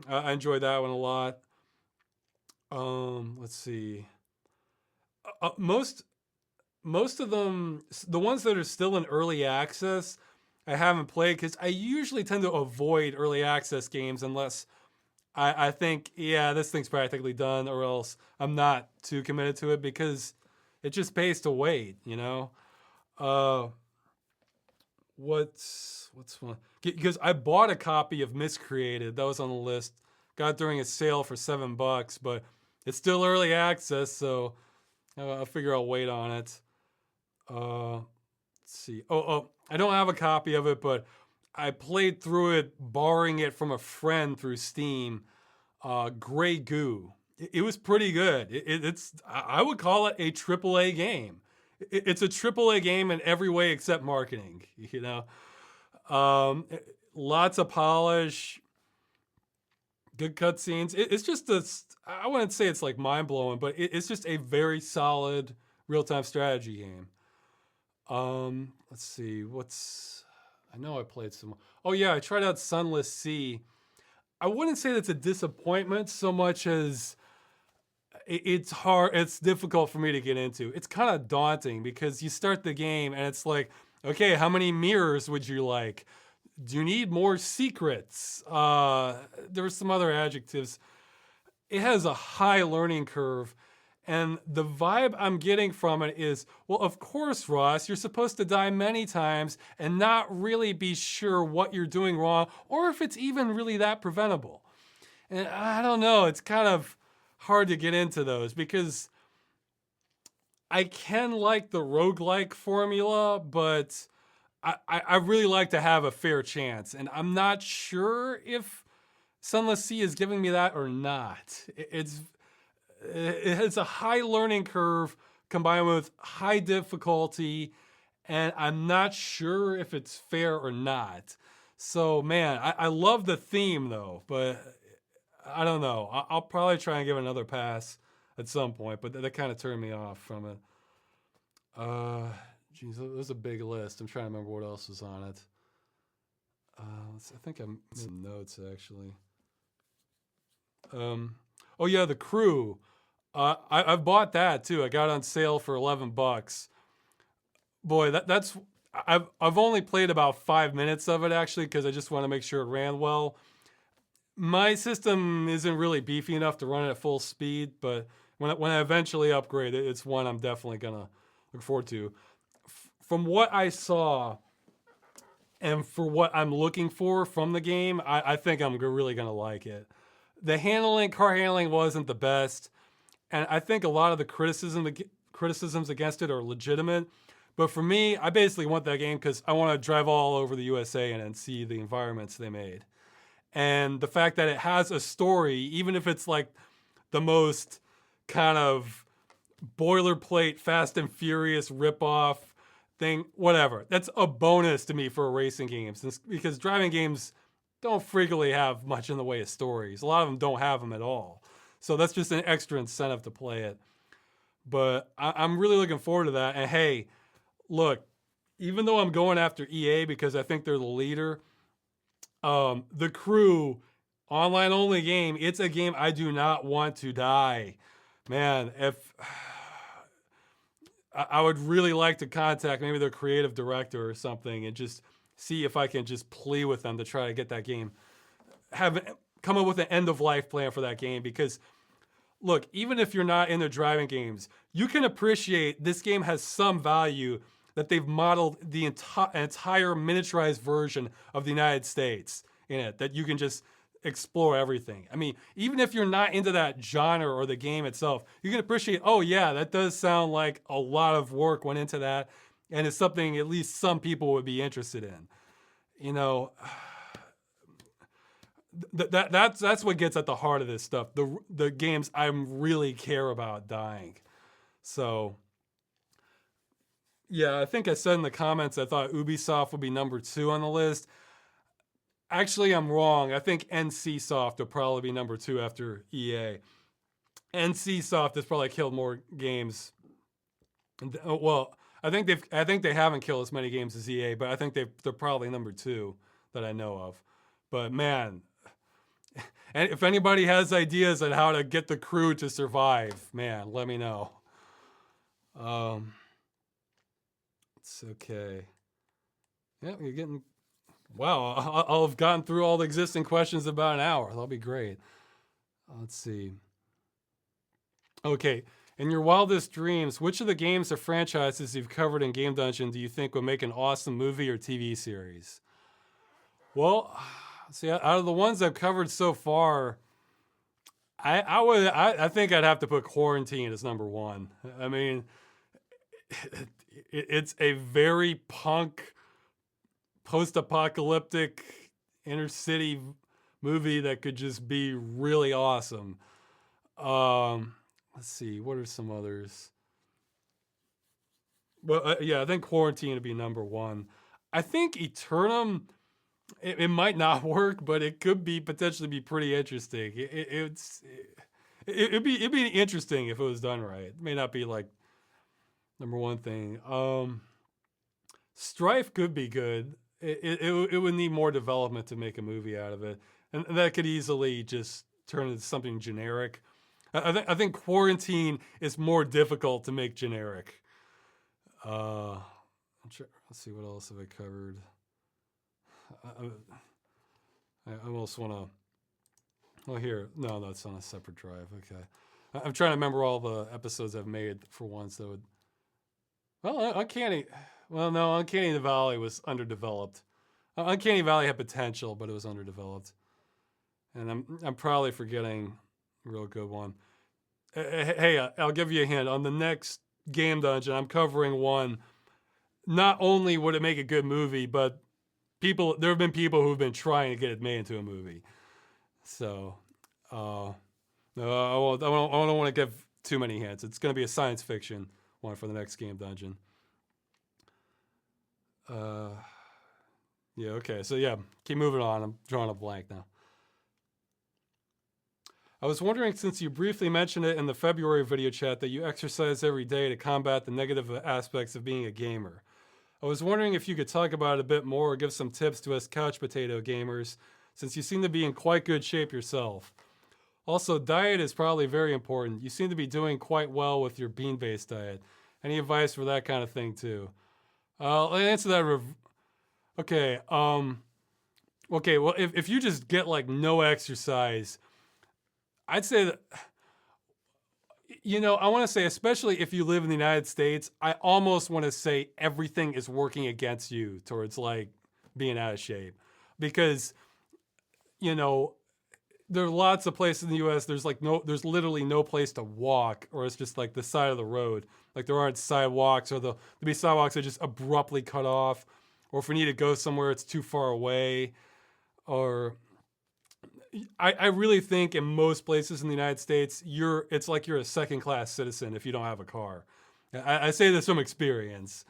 I enjoyed that one a lot. Let's see. Most of them, the ones that are still in early access, I haven't played because I usually tend to avoid early access games unless I think, yeah, this thing's practically done, or else I'm not too committed to it because it just pays to wait, What's one? Because I bought a copy of Miscreated that was on the list, got during a sale for $7, but it's still early access, so I'll figure I'll wait on it. Let's see. I don't have a copy of it, but I played through it, borrowing it from a friend through Steam. Grey Goo. It was pretty good. It's I would call it a AAA game. It's a AAA game in every way except marketing. You know, lots of polish, good cutscenes. It's just I wouldn't say it's like mind blowing, but it's just a very solid real time strategy game. Let's see, I know I played some. Oh yeah, I tried out Sunless Sea. I wouldn't say that's a disappointment so much as it's hard. It's difficult for me to get into. It's kind of daunting because you start the game and it's like, okay, how many mirrors would you like? Do you need more secrets? There were some other adjectives. It has a high learning curve. And the vibe I'm getting from it is, well, of course, Ross, you're supposed to die many times and not really be sure what you're doing wrong or if it's even really that preventable. And I don't know, it's kind of hard to get into those because I can like the roguelike formula, but I really like to have a fair chance. And I'm not sure if Sunless Sea is giving me that or not. It has a high learning curve combined with high difficulty, and I'm not sure if it's fair or not. So, man, I love the theme, though, but I don't know. I'll probably try and give it another pass at some point, but that kind of turned me off from it. Geez, there's a big list. I'm trying to remember what else was on it. I think I made some notes, actually. Oh, yeah, The Crew. I've bought that too. I got it on sale for $11. Boy, that's I've only played about 5 minutes of it actually because I just want to make sure it ran well. My system isn't really beefy enough to run it at full speed, but when I eventually upgrade it, it's one I'm definitely gonna look forward to. From what I saw and for what I'm looking for from the game, I think I'm really gonna like it. The car handling wasn't the best. And I think a lot of the criticisms against it are legitimate. But for me, I basically want that game because I want to drive all over the USA and see the environments they made. And the fact that it has a story, even if it's like the most kind of boilerplate Fast and Furious ripoff thing, whatever. That's a bonus to me for racing games because driving games don't frequently have much in the way of stories. A lot of them don't have them at all. So that's just an extra incentive to play it. But I'm really looking forward to that. And hey, look, even though I'm going after EA because I think they're the leader, The Crew, online only game, it's a game I do not want to die. Man, if I would really like to contact maybe their creative director or something and just see if I can just plea with them to try to get that game, come up with an end of life plan for that game because look, even if you're not into driving games, you can appreciate this game has some value that they've modeled the entire miniaturized version of the United States in it, that you can just explore everything. I mean, even if you're not into that genre or the game itself, you can appreciate, oh yeah, that does sound like a lot of work went into that and it's something at least some people would be interested in. You know, that's what gets at the heart of this stuff. The games I really care about dying. So, yeah, I think I said in the comments I thought Ubisoft would be number 2 on the list. Actually, I'm wrong. I think NCSoft will probably be number 2 after EA. NCSoft has probably killed more games. Well, I think they haven't killed as many games as EA, but I think they're probably number 2 that I know of. But man, and if anybody has ideas on how to get The Crew to survive, man, let me know. It's okay. Yeah, you're getting... Wow, I'll have gotten through all the existing questions in about an hour. That'll be great. Let's see. Okay, in your wildest dreams, which of the games or franchises you've covered in Game Dungeon do you think would make an awesome movie or TV series? Well, see, out of the ones I've covered so far, I think I'd have to put Quarantine as number one. I mean, it's a very punk, post-apocalyptic inner city movie that could just be really awesome. Let's see, what are some others? Well, yeah, I think Quarantine would be number one. I think Eternum, it might not work, but it could be potentially be pretty interesting. It'd be interesting if it was done right. It may not be like number one thing. Strife could be good. It would need more development to make a movie out of it, and that could easily just turn into something generic. I think Quarantine is more difficult to make generic. Let's see, what else have I covered? I almost want to. Oh, here. No, that's on a separate drive. Okay. I'm trying to remember all the episodes I've made for once that would. Well, Uncanny. Well, no, Uncanny Valley was underdeveloped. Uncanny Valley had potential, but it was underdeveloped. And I'm probably forgetting a real good one. Hey, I'll give you a hint. On the next game dungeon, I'm covering one. Not only would it make a good movie, but there have been people who've been trying to get it made into a movie. So, no, I don't want to give too many hints. It's going to be a science fiction one for the next game dungeon. Yeah, okay. So yeah, keep moving on. I'm drawing a blank now. I was wondering, since you briefly mentioned it in the February video chat, that you exercise every day to combat the negative aspects of being a gamer. I was wondering if you could talk about it a bit more or give some tips to us couch potato gamers, since you seem to be in quite good shape yourself. Also, diet is probably very important. You seem to be doing quite well with your bean-based diet. Any advice for that kind of thing too? I'll answer that. Okay. Okay. Well, if you just get like no exercise, I'd say that, I want to say, especially if you live in the United States, I almost want to say everything is working against you towards like being out of shape, because, there are lots of places in the U.S. There's literally no place to walk, or it's just like the side of the road. Like there aren't sidewalks, or there'll be sidewalks that just abruptly cut off, or if we need to go somewhere, it's too far away. Or I really think in most places in the United States, it's like you're a second-class citizen if you don't have a car. I say this from experience.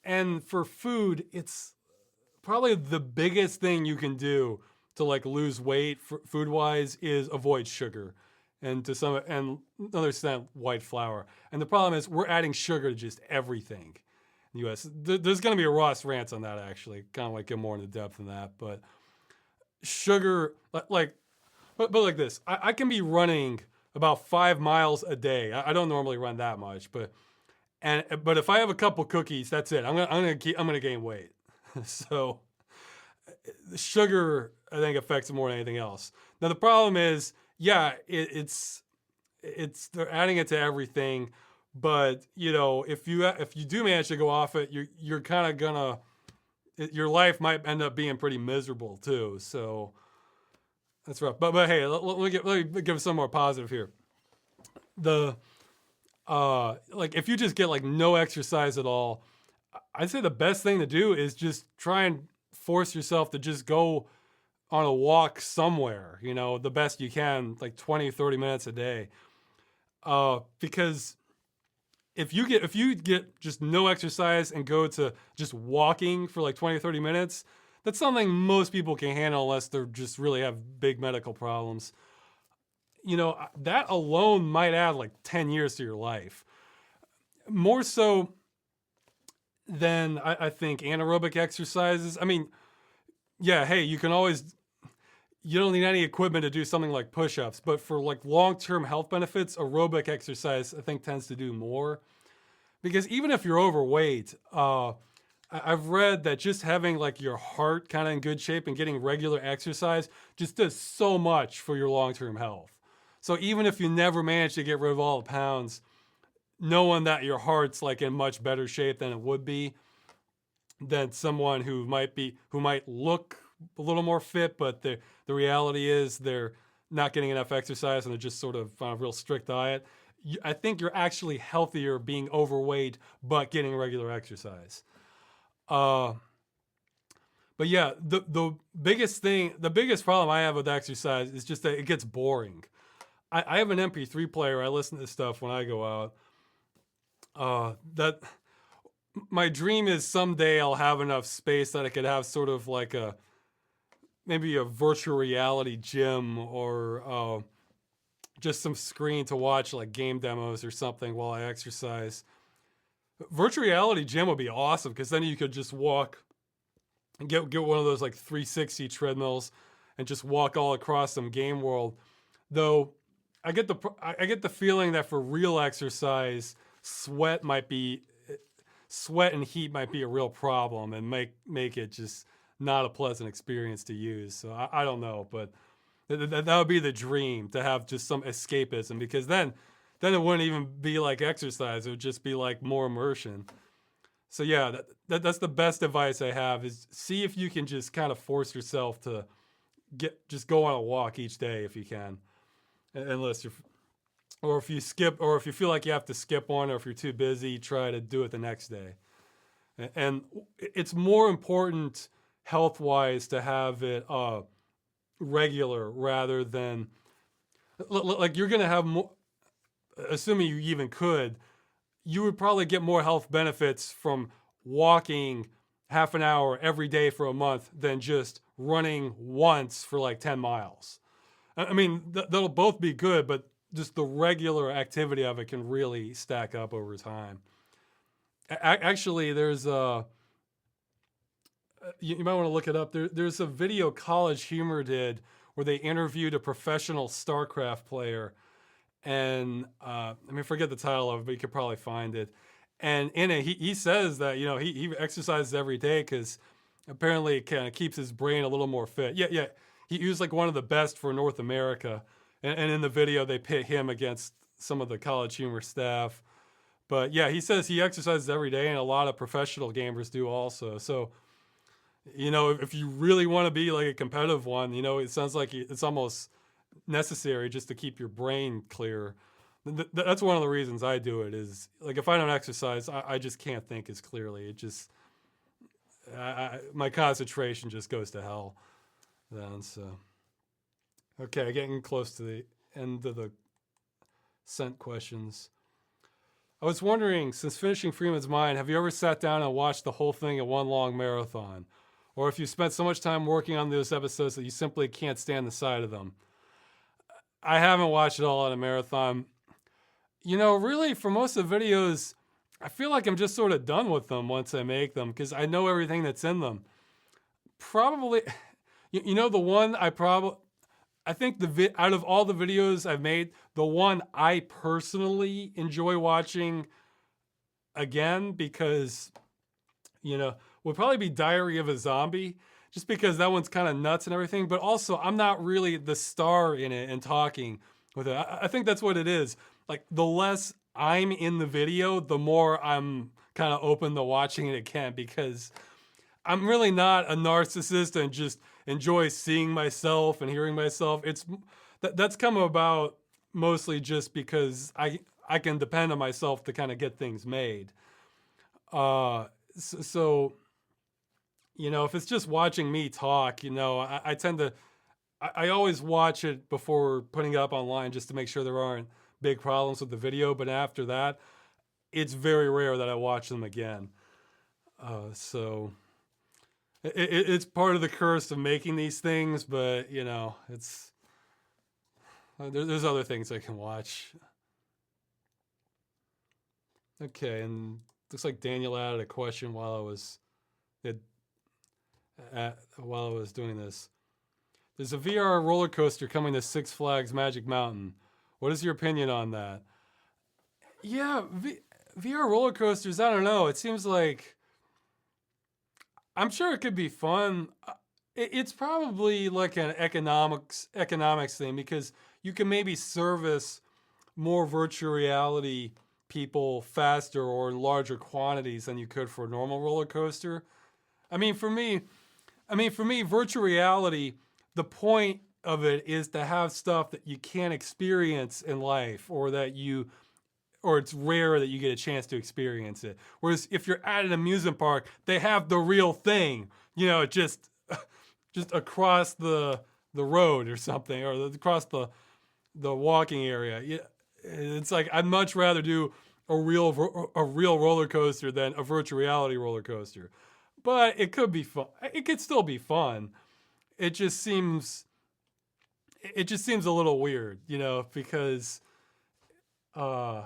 And for food, it's probably the biggest thing you can do to like lose weight food-wise is avoid sugar, and to another extent, white flour. And the problem is we're adding sugar to just everything in the U.S. There's going to be a Ross rant on that, actually. Kind of like get more into depth than that, but sugar, but like this, I can be running about 5 miles a day. I don't normally run that much, but if I have a couple cookies, that's it. I'm gonna gain weight. So sugar, I think, affects it more than anything else. Now the problem is, yeah, it's they're adding it to everything, but if you do manage to go off it, you're kind of gonna, your life might end up being pretty miserable too. So that's rough. But hey, let me give some more positive here. Like if you just get like no exercise at all, I'd say the best thing to do is just try and force yourself to just go on a walk somewhere, the best you can, like 20, 30 minutes a day. Because if you get just no exercise and go to just walking for like 20 or 30 minutes, that's something most people can handle unless they just really have big medical problems. That alone might add like 10 years to your life. More so than I think anaerobic exercises. I mean, yeah, hey, you don't need any equipment to do something like push-ups, but for like long-term health benefits, aerobic exercise, I think, tends to do more. Because even if you're overweight, I've read that just having like your heart kind of in good shape and getting regular exercise just does so much for your long-term health. So even if you never manage to get rid of all the pounds, knowing that your heart's like in much better shape than it would be, than someone who might look a little more fit, but the reality is they're not getting enough exercise and they're just sort of on a real strict diet. I think you're actually healthier being overweight but getting regular exercise. Uh, but yeah, the biggest problem I have with exercise is just that it gets boring. I have an MP3 player. I listen to this stuff when I go out. That my dream is someday I'll have enough space that I could have sort of like maybe a virtual reality gym, or just some screen to watch like game demos or something while I exercise. Virtual reality gym would be awesome because then you could just walk and get one of those like 360 treadmills and just walk all across some game world. Though I get the feeling that for real exercise, sweat and heat might be a real problem and make it just not a pleasant experience to use. So I don't know, but that would be the dream, to have just some escapism, because then it wouldn't even be like exercise. It would just be like more immersion. So yeah, that's the best advice I have, is see if you can just kind of force yourself to just go on a walk each day if you can. Unless you're, or if you skip, or if you feel like you have to skip one, or if you're too busy, try to do it the next day. And it's more important health-wise to have it regular rather than, like, you're going to have more, assuming you even could, you would probably get more health benefits from walking half an hour every day for a month than just running once for like 10 miles. I mean, that'll both be good, but just the regular activity of it can really stack up over time. Actually, there's you might want to look it up. There's a video College Humor did where they interviewed a professional StarCraft player, and I forget the title of it, but you could probably find it. And in it, he says that he exercises every day because apparently it kind of keeps his brain a little more fit. Yeah. He was like one of the best for North America. And in the video, they pit him against some of the College Humor staff. But yeah, he says he exercises every day, and a lot of professional gamers do also. So, if you really want to be like a competitive one, it sounds like it's almost necessary just to keep your brain clear. That's one of the reasons I do it, is like if I don't exercise, I just can't think as clearly. It just, my concentration just goes to hell then. So, okay, getting close to the end of the sent questions. I was wondering, since finishing Freeman's Mind, have you ever sat down and watched the whole thing in one long marathon? Or if you spent so much time working on those episodes that you simply can't stand the sight of them? I haven't watched it all in a marathon. Really, for most of the videos, I feel like I'm just sort of done with them once I make them, because I know everything that's in them. Probably, the one I think out of all the videos I've made, the one I personally enjoy watching again, because, would probably be Diary of a Zombie, just because that one's kind of nuts and everything, but also I'm not really the star in it and talking with it. I think that's what it is. Like, the less I'm in the video, the more I'm kind of open to watching it again, because I'm really not a narcissist and just enjoy seeing myself and hearing myself. That's come about mostly just because I can depend on myself to kind of get things made. So if it's just watching me talk, I tend to, I always watch it before putting it up online just to make sure there aren't big problems with the video. But after that, it's very rare that I watch them again. So it's part of the curse of making these things, but it's, there's other things I can watch. Okay, and looks like Daniel added a question while I was doing this. There's a VR roller coaster coming to Six Flags Magic Mountain. What is your opinion on that? Yeah, VR roller coasters, I don't know. It seems like, I'm sure it could be fun. It's probably like an economics thing, because you can maybe service more virtual reality people faster or in larger quantities than you could for a normal roller coaster. I mean, for me, virtual reality, the point of it is to have stuff that you can't experience in life, or it's rare that you get a chance to experience it. Whereas if you're at an amusement park, they have the real thing, just across the road or something, or across the walking area. Yeah, it's like I'd much rather do a real roller coaster than a virtual reality roller coaster. But it could be fun. It could still be fun. It just seems a little weird, because uh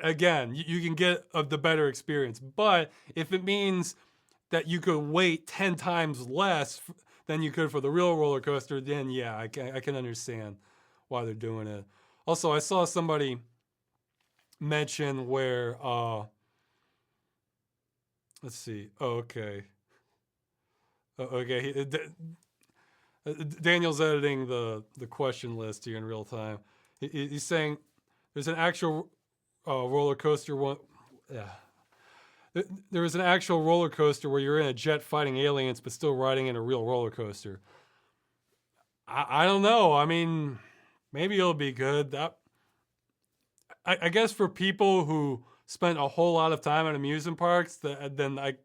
again, you can get the better experience. But if it means that you could wait 10 times less than you could for the real roller coaster, then yeah, I can understand why they're doing it. Also, I saw somebody mention where, let's see. Oh, okay. Okay. Daniel's editing the question list here in real time. He's saying there's an actual roller coaster one. Yeah. There was an actual roller coaster where you're in a jet fighting aliens, but still riding in a real roller coaster. I don't know. I mean, maybe it'll be good. I guess for people who spent a whole lot of time at amusement parks, then I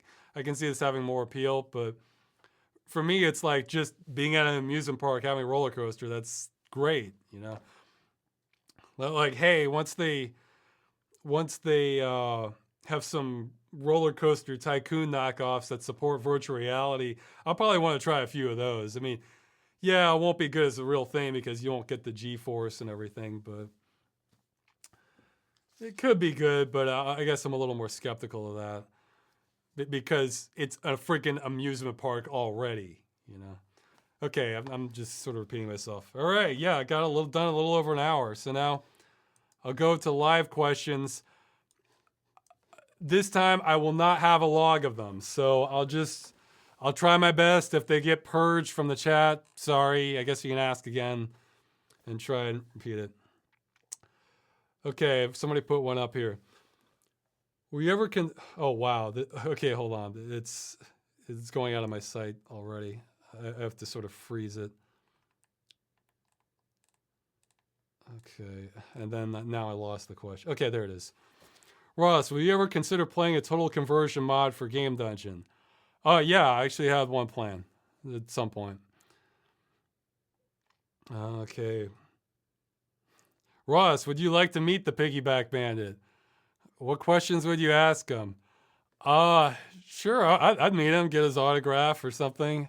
can see this having more appeal. But for me, it's like just being at an amusement park, having a roller coaster. That's great, Like, hey, once they have some roller coaster tycoon knockoffs that support virtual reality, I'll probably want to try a few of those. I mean, yeah, it won't be good as a real thing because you won't get the G-force and everything, but it could be good. But I guess I'm a little more skeptical of that because it's a freaking amusement park already, Okay, I'm just sort of repeating myself. All right, yeah, I got done a little over an hour. So now I'll go to live questions. This time I will not have a log of them. So I'll try my best. If they get purged from the chat, sorry. I guess you can ask again and try and repeat it. Okay, somebody put one up here. Were you ever oh wow. Okay, hold on. It's going out of my site already. I have to sort of freeze it. Okay, and then now I lost the question. Okay, there it is. Ross, will you ever consider playing a total conversion mod for Game Dungeon? Yeah, I actually had one plan at some point. Okay. Ross, would you like to meet the Piggyback Bandit? What questions would you ask him? Sure, I'd meet him, get his autograph or something.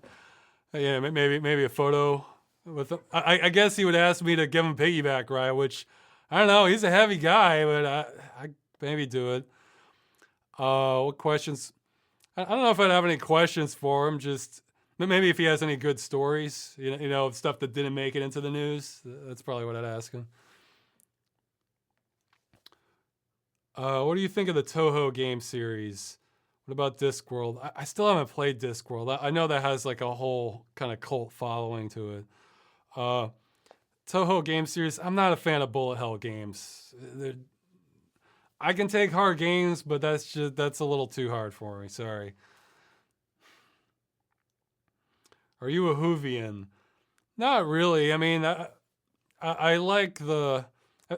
Yeah, maybe a photo with him. I guess he would ask me to give him piggyback ride, which I don't know. He's a heavy guy, but I maybe do it. What questions? I don't know if I'd have any questions for him. Just maybe if he has any good stories, stuff that didn't make it into the news. That's probably what I'd ask him. What do you think of the Toho game series? What about Discworld? I still haven't played Discworld. I know that has like a whole kind of cult following to it. Toho game series, I'm not a fan of bullet hell games. I can take hard games, but that's a little too hard for me. Sorry. Are you a Whovian? Not really. I mean, I like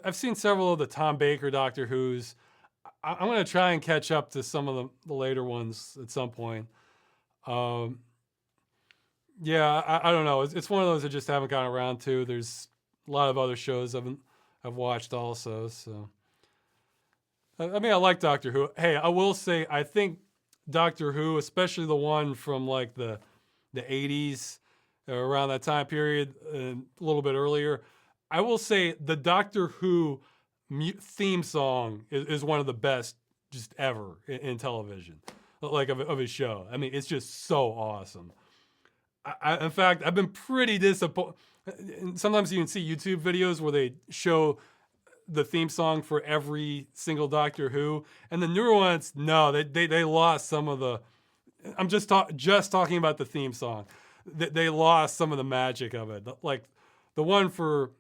I've seen several of the Tom Baker Doctor Who's. I'm going to try and catch up to some of the later ones at some point. Yeah, I don't know. It's one of those I just haven't gotten around to. There's a lot of other shows I've watched also. So, I mean, I like Doctor Who. Hey, I will say I think Doctor Who, especially the one from like the 80s, around that time period, a little bit earlier, I will say the Doctor Who theme song is one of the best just ever in television, like of his show. I mean, it's just so awesome. In fact, I've been pretty disappointed. Sometimes you can see YouTube videos where they show the theme song for every single Doctor Who, and the newer ones, no, they lost some of the. I'm just talking about the theme song. They lost some of the magic of it. Like the one for,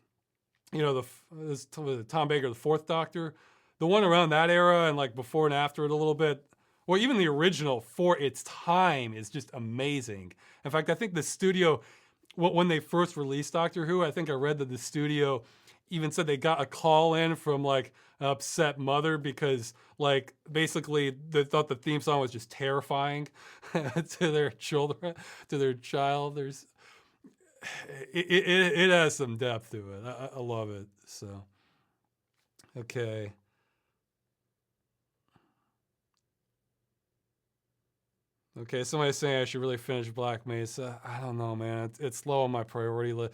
Tom Baker, the Fourth Doctor, the one around that era and like before and after it a little bit or even the original for its time is just amazing. In fact, I think the studio, when they first released Doctor Who, I think I read that the studio even said they got a call in from like an upset mother because like basically they thought the theme song was just terrifying to their children, to their child. It has some depth to it. I love it. So, okay. Okay, somebody's saying I should really finish Black Mesa. I don't know, man. It's low on my priority list.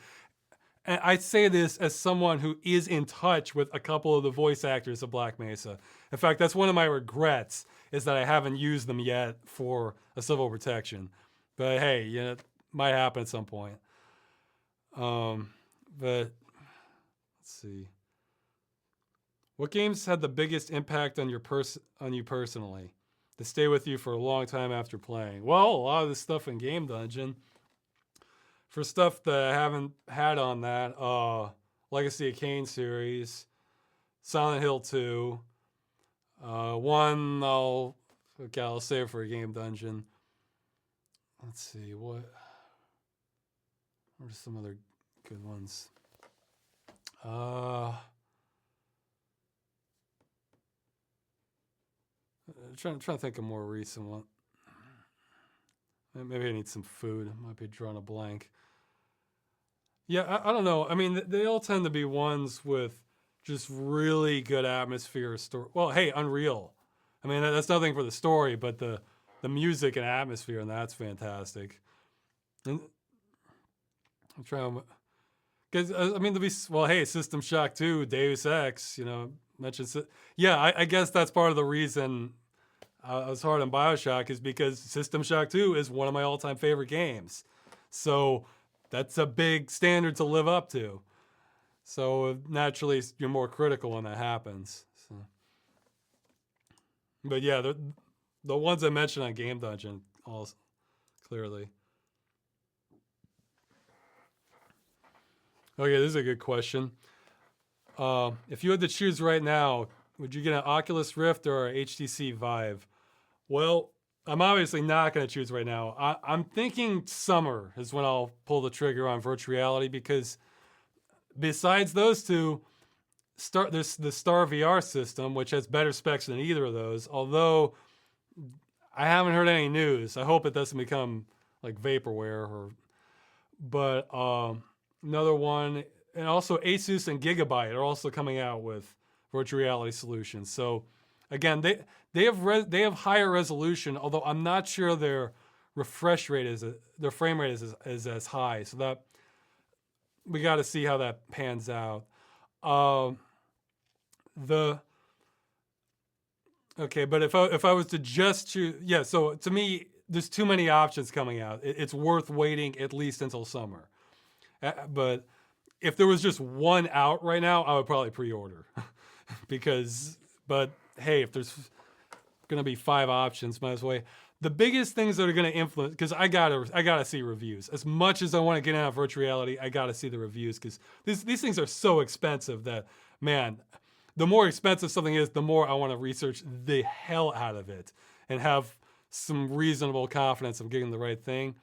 And I say this as someone who is in touch with a couple of the voice actors of Black Mesa. In fact, that's one of my regrets is that I haven't used them yet for a civil protection. But hey, you know, it might happen at some point. But let's see. What games had the biggest impact on on you personally? To stay with you for a long time after playing? Well, a lot of the stuff in Game Dungeon. For stuff that I haven't had on that, Legacy of Kain series, Silent Hill 2, one I'll save for a Game Dungeon. Let's see, what are some other good ones? Trying to think of a more recent one. Maybe I need some food. I might be drawing a blank. Yeah, I don't know. I mean, they all tend to be ones with just really good atmosphere. Story. Well, hey, Unreal. I mean, that's nothing for the story, but the music and atmosphere, and that's fantastic. And I'm trying, because I mean, hey, System Shock 2, Deus Ex. You know, mentioned. Yeah, I guess that's part of the reason I was hard on BioShock is because System Shock 2 is one of my all-time favorite games. So that's a big standard to live up to. So naturally, you're more critical when that happens. So. But yeah, the ones I mentioned on Game Dungeon, all clearly. Okay, this is a good question. If you had to choose right now, would you get an Oculus Rift or a HTC Vive? Well, I'm obviously not going to choose right now. I'm thinking summer is when I'll pull the trigger on virtual reality because besides those two, there's the Star VR system, which has better specs than either of those. Although I haven't heard any news. I hope it doesn't become like vaporware. But another one, and also Asus and Gigabyte are also coming out with virtual reality solutions. So again, they have higher resolution, although I'm not sure their refresh rate their frame rate is as high. So that we got to see how that pans out. But if I was to just choose, yeah. So to me, there's too many options coming out. It's worth waiting at least until summer. But if there was just one out right now, I would probably pre-order but hey, if there's going to be 5 options, might as well. The biggest things that are going to influence, because I gotta see reviews. As much as I want to get out of virtual reality, I gotta see the reviews because these things are so expensive that, man, the more expensive something is, the more I want to research the hell out of it and have some reasonable confidence of getting the right thing.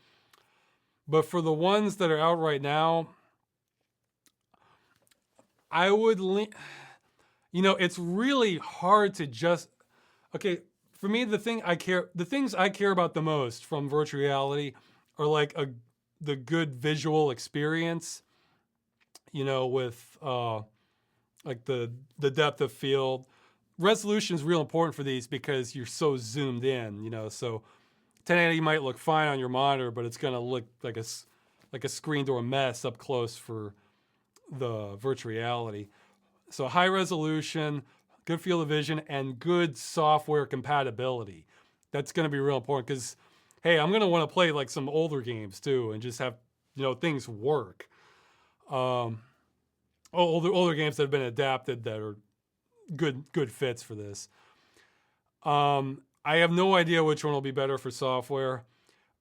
But for the ones that are out right now, I would, it's really hard to just, okay, for me, the things I care about the most from virtual reality are like the good visual experience, with like the depth of field. Resolution is real important for these because you're so zoomed in, so 1080 might look fine on your monitor, but it's going to look like a screen door mess up close for the virtual reality. So high resolution, good field of vision, and good software compatibility. That's going to be real important because, hey, I'm going to want to play like some older games too and just have, things work. Older games that have been adapted that are good fits for this. I have no idea which one will be better for software.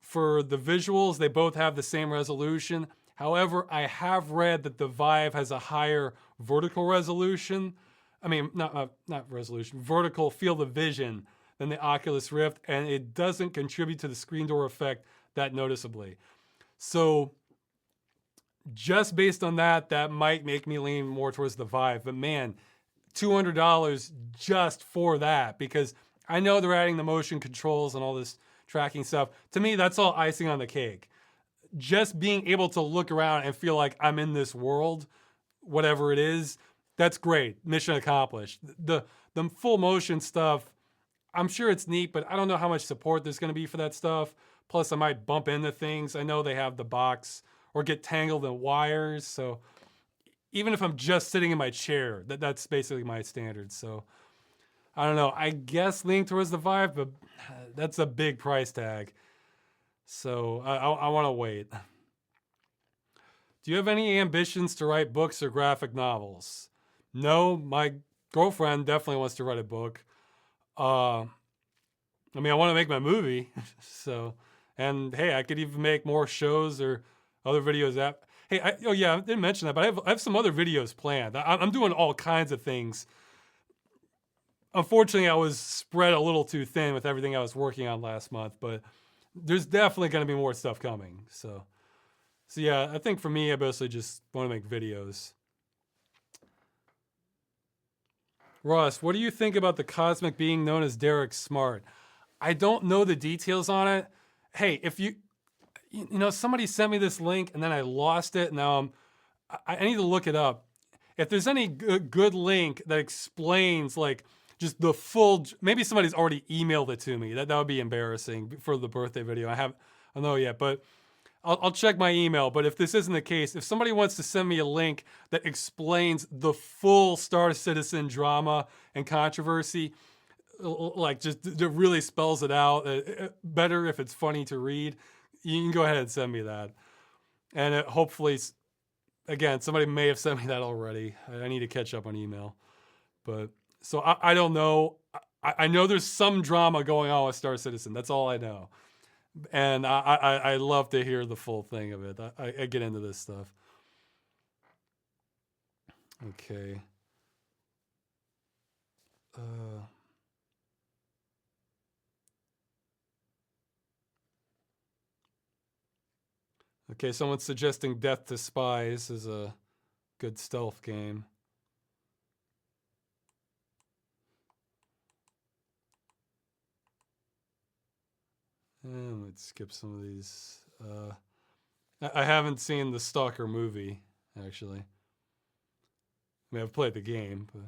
For the visuals, they both have the same resolution. However, I have read that the Vive has a higher vertical resolution. I mean, not resolution, vertical field of vision than the Oculus Rift, and it doesn't contribute to the screen door effect that noticeably. So just based on that, that might make me lean more towards the Vive. But man, $200 just for that, because I know they're adding the motion controls and all this tracking stuff. To me, that's all icing on the cake. Just being able to look around and feel like I'm in this world, whatever it is, that's great. Mission accomplished. The full motion stuff, I'm sure it's neat, but I don't know how much support there's going to be for that stuff. Plus, I might bump into things. I know they have the box or get tangled in wires. So even if I'm just sitting in my chair, that's basically my standard. So I don't know. I guess leaning towards the Vive, but that's a big price tag. So I want to wait. Do you have any ambitions to write books or graphic novels? No, my girlfriend definitely wants to write a book. I mean, I want to make my movie. So, and hey, I could even make more shows or other videos. Hey, I didn't mention that, but I have some other videos planned. I'm doing all kinds of things. Unfortunately, I was spread a little too thin with everything I was working on last month, but there's definitely going to be more stuff coming. So yeah, I think for me, I basically just want to make videos. Ross, what do you think about the cosmic being known as Derek Smart? I don't know the details on it. Hey, if you know, somebody sent me this link and then I lost it. Now I need to look it up. If there's any good link that explains like just the full, maybe somebody's already emailed it to me. That would be embarrassing for the birthday video. I don't know yet, but I'll check my email. But if this isn't the case, if somebody wants to send me a link that explains the full Star Citizen drama and controversy, like just that really spells it out, better if it's funny to read, you can go ahead and send me that. And hopefully, again, somebody may have sent me that already. I need to catch up on email. But so I don't know. I know there's some drama going on with Star Citizen. That's all I know. And I love to hear the full thing of it. I get into this stuff. Okay. Okay, someone's suggesting Death to Spies is a good stealth game. And let's skip some of these. I haven't seen the Stalker movie, actually. I mean, I've played the game, but...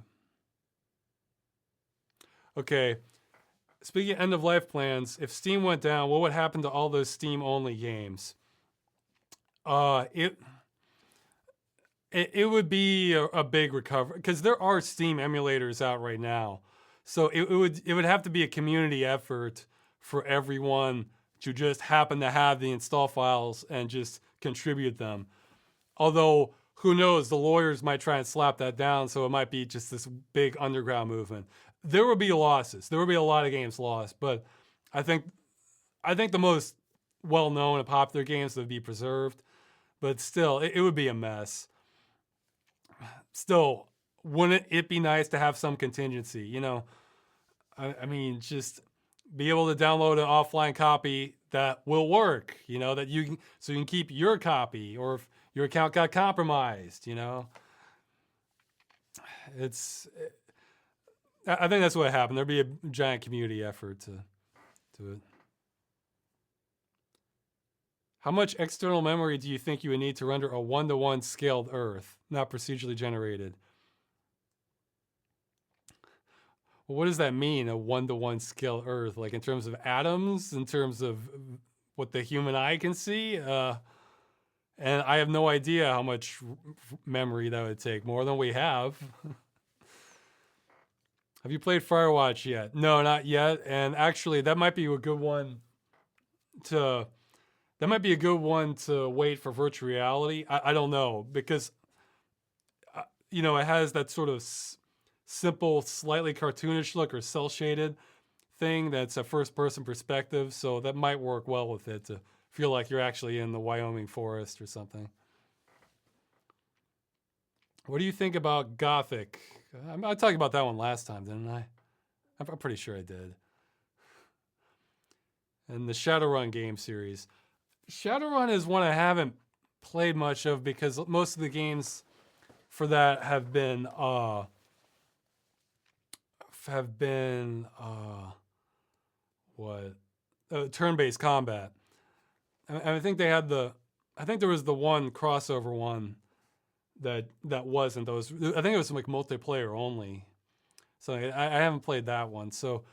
Okay. Speaking of end-of-life plans, if Steam went down, what would happen to all those Steam-only games? It would be a big recovery, because there are Steam emulators out right now. So it would have to be a community effort for everyone to just happen to have the install files and just contribute them. Although, who knows, the lawyers might try and slap that down, so it might be just this big underground movement. There will be losses. There will be a lot of games lost, but I think the most well-known and popular games would be preserved. But still, it would be a mess. Still, wouldn't it be nice to have some contingency? You know, I mean, just be able to download an offline copy that will work. You know, that you can keep your copy, or if your account got compromised. You know, I think that's what happened. There'd be a giant community effort to do it. How much external memory do you think you would need to render a 1-to-1 scaled Earth, not procedurally generated? Well, what does that mean, a 1-to-1 scaled Earth? Like in terms of atoms, in terms of what the human eye can see? And I have no idea how much memory that would take, more than we have. Have you played Firewatch yet? No, not yet. And actually, that might be a good one to... That might be a good one to wait for virtual reality. I don't know, because, you know, it has that sort of simple, slightly cartoonish look or cel-shaded thing that's a first-person perspective, so that might work well with it to feel like you're actually in the Wyoming forest or something. What do you think about Gothic? I talked about that one last time, didn't I? I'm pretty sure I did. and the Shadowrun game series. Shadowrun is one I haven't played much of because most of the games for that have been turn-based combat. I think they had I think there was the one crossover one that wasn't. I think it was like multiplayer only. So I haven't played that one. So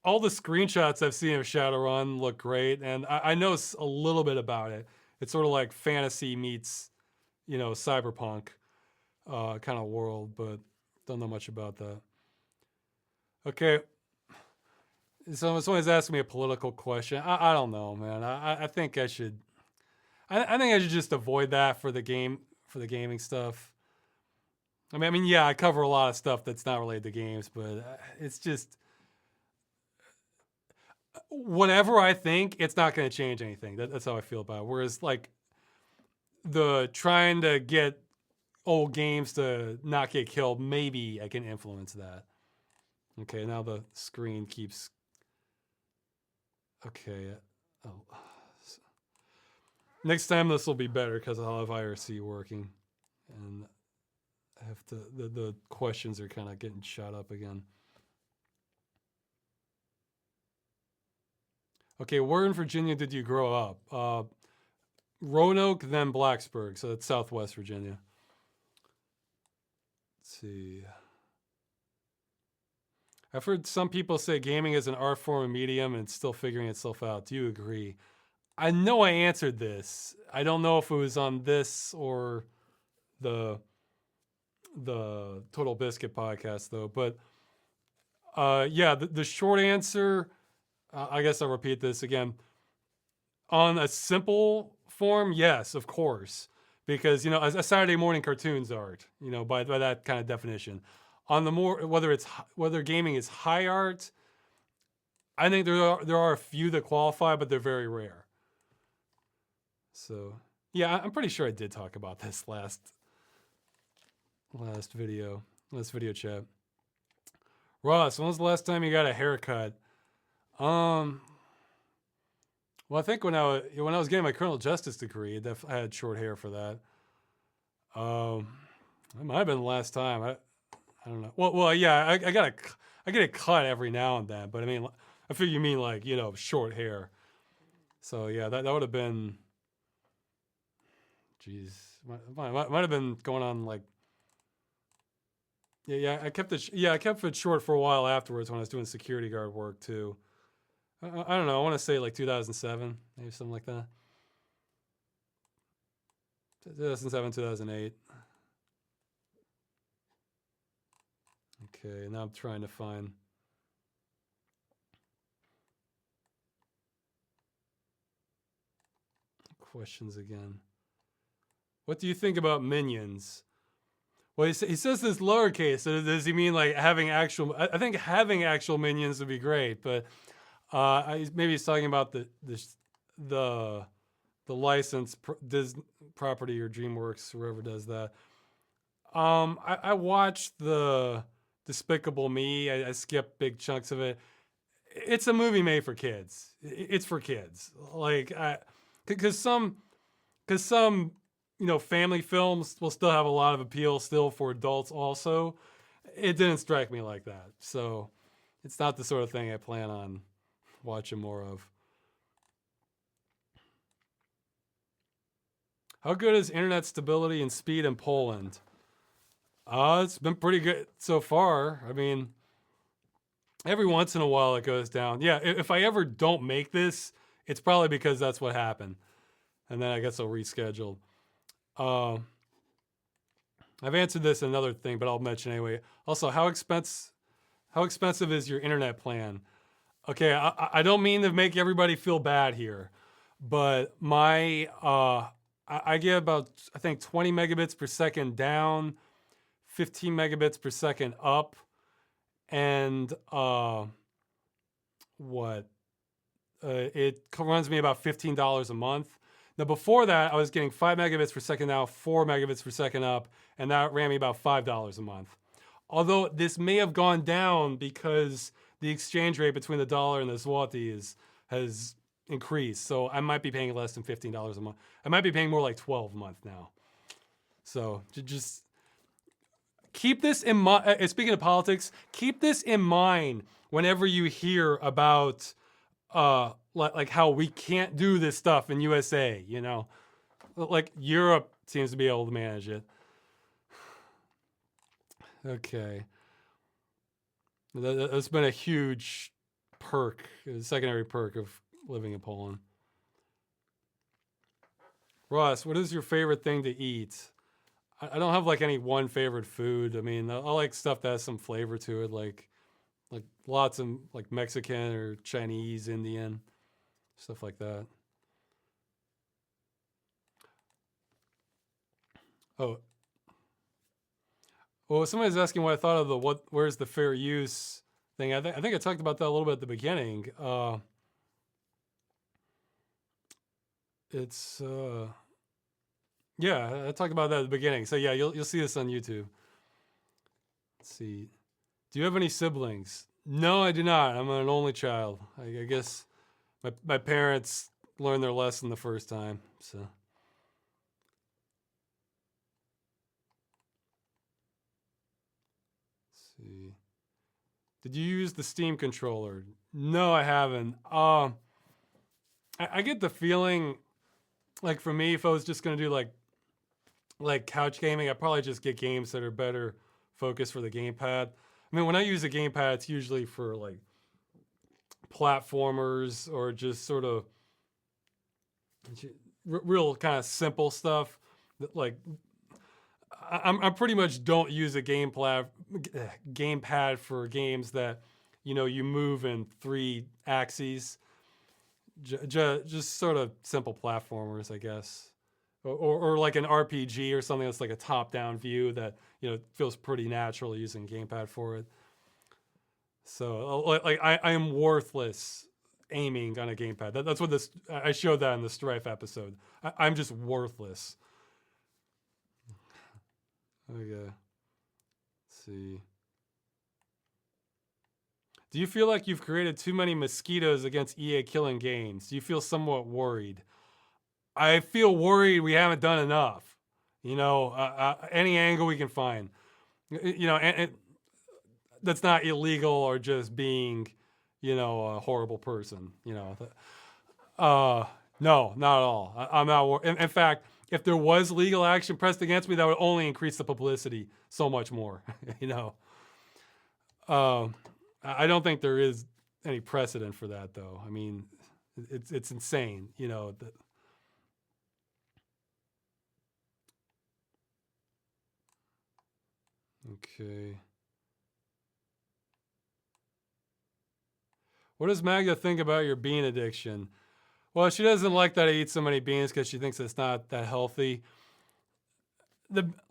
all the screenshots I've seen of Shadowrun look great, and I know a little bit about it. It's sort of like fantasy meets, cyberpunk kind of world, but don't know much about that. Okay. So someone's asking me a political question. I don't know, man. I think I should. I think I should just avoid that for the gaming stuff. I mean, yeah, I cover a lot of stuff that's not related to games, but it's just whatever I think, it's not going to change anything. That's how I feel about it. Whereas, like, the trying to get old games to not get killed, maybe I can influence that. Okay, now the screen keeps. Okay. Oh. Next time this will be better because I'll have IRC working, and I have to. The questions are kind of getting shot up again. Okay, where in Virginia did you grow up? Roanoke, then Blacksburg, so that's Southwest Virginia. Let's see. I've heard some people say gaming is an art form and medium and it's still figuring itself out. Do you agree? I know I answered this. I don't know if it was on this or the Total Biscuit podcast, though. But yeah, the short answer, I guess I'll repeat this again. On a simple form, yes, of course. Because, a Saturday morning cartoon's art, by that kind of definition. On the more, whether gaming is high art, I think there are a few that qualify, but they're very rare. So, yeah, I'm pretty sure I did talk about this last video chat. Ross, when was the last time you got a haircut? Well, I think when I was getting my criminal justice degree, I had short hair for that. It might have been the last time. I don't know. Well, yeah, I get a cut every now and then, but I mean, I figure you mean like short hair. So yeah, that would have been. Jeez, might have been going on like. Yeah, I kept it short for a while afterwards when I was doing security guard work too. I don't know. I want to say like 2007, maybe something like that. 2007, 2008. Okay, now I'm trying to find. Questions again. What do you think about minions? Well, he says this lowercase. So does he mean like having actual? I think having actual minions would be great, but maybe he's talking about the license property or DreamWorks, whoever does that. I watched the Despicable Me. I skipped big chunks of it. It's a movie made for kids. It's for kids. Like, because some family films will still have a lot of appeal still for adults also. It didn't strike me like that. So it's not the sort of thing I plan on watching more of. How good is internet stability and speed in Poland? It's been pretty good so far. I mean, every once in a while it goes down. Yeah, if I ever don't make this, it's probably because that's what happened. And then I guess I'll reschedule. I've answered this in another thing, but I'll mention anyway. Also, how expensive is your internet plan? Okay, I don't mean to make everybody feel bad here, but my I get about, I think, 20 megabits per second down, 15 megabits per second up, and it runs me about $15 a month. Now, before that, I was getting 5 megabits per second now, 4 megabits per second up, and that ran me about $5 a month. Although this may have gone down because the exchange rate between the dollar and the zloty has increased. So I might be paying less than $15 a month. I might be paying more like $12 a month now. So just keep this in mind. Speaking of politics, keep this in mind whenever you hear about like how we can't do this stuff in USA, you know? Like Europe seems to be able to manage it. Okay. That's been a huge perk, a secondary perk of living in Poland. Ross, what is your favorite thing to eat? I don't have like any one favorite food. I mean, I like stuff that has some flavor to it, like lots of like Mexican or Chinese, Indian, stuff like that. Oh, well, somebody's asking what I thought of the where's the fair use thing. I think I talked about that a little bit at the beginning. It's yeah, I talked about that at the beginning. So yeah, you'll see this on YouTube. Let's see. Do you have any siblings? No, I do not. I'm an only child. I guess my parents learned their lesson the first time. So. Let's see. Did you use the Steam controller? No, I haven't. I get the feeling, like for me, if I was just gonna do like couch gaming, I'd probably just get games that are better focused for the gamepad. I mean, when I use a gamepad, it's usually for like platformers or just sort of real kind of simple stuff. Like I pretty much don't use a gamepad for games that you move in 3 axes. Just sort of simple platformers, I guess, or like an RPG or something that's like a top-down view that feels pretty natural using gamepad for it. So like I am worthless aiming on a gamepad. That's what I showed that in the Strife episode. I'm just worthless. Okay. Let's see. Do you feel like you've created too many mosquitoes against EA killing games? Do you feel somewhat worried? I feel worried we haven't done enough. Any angle we can find. And that's not illegal or just being, a horrible person. No, not at all. I'm not. In fact, if there was legal action pressed against me, that would only increase the publicity so much more. I don't think there is any precedent for that, though. I mean, it's insane. Okay. What does Magda think about your bean addiction? Well, she doesn't like that I eat so many beans because she thinks it's not that healthy.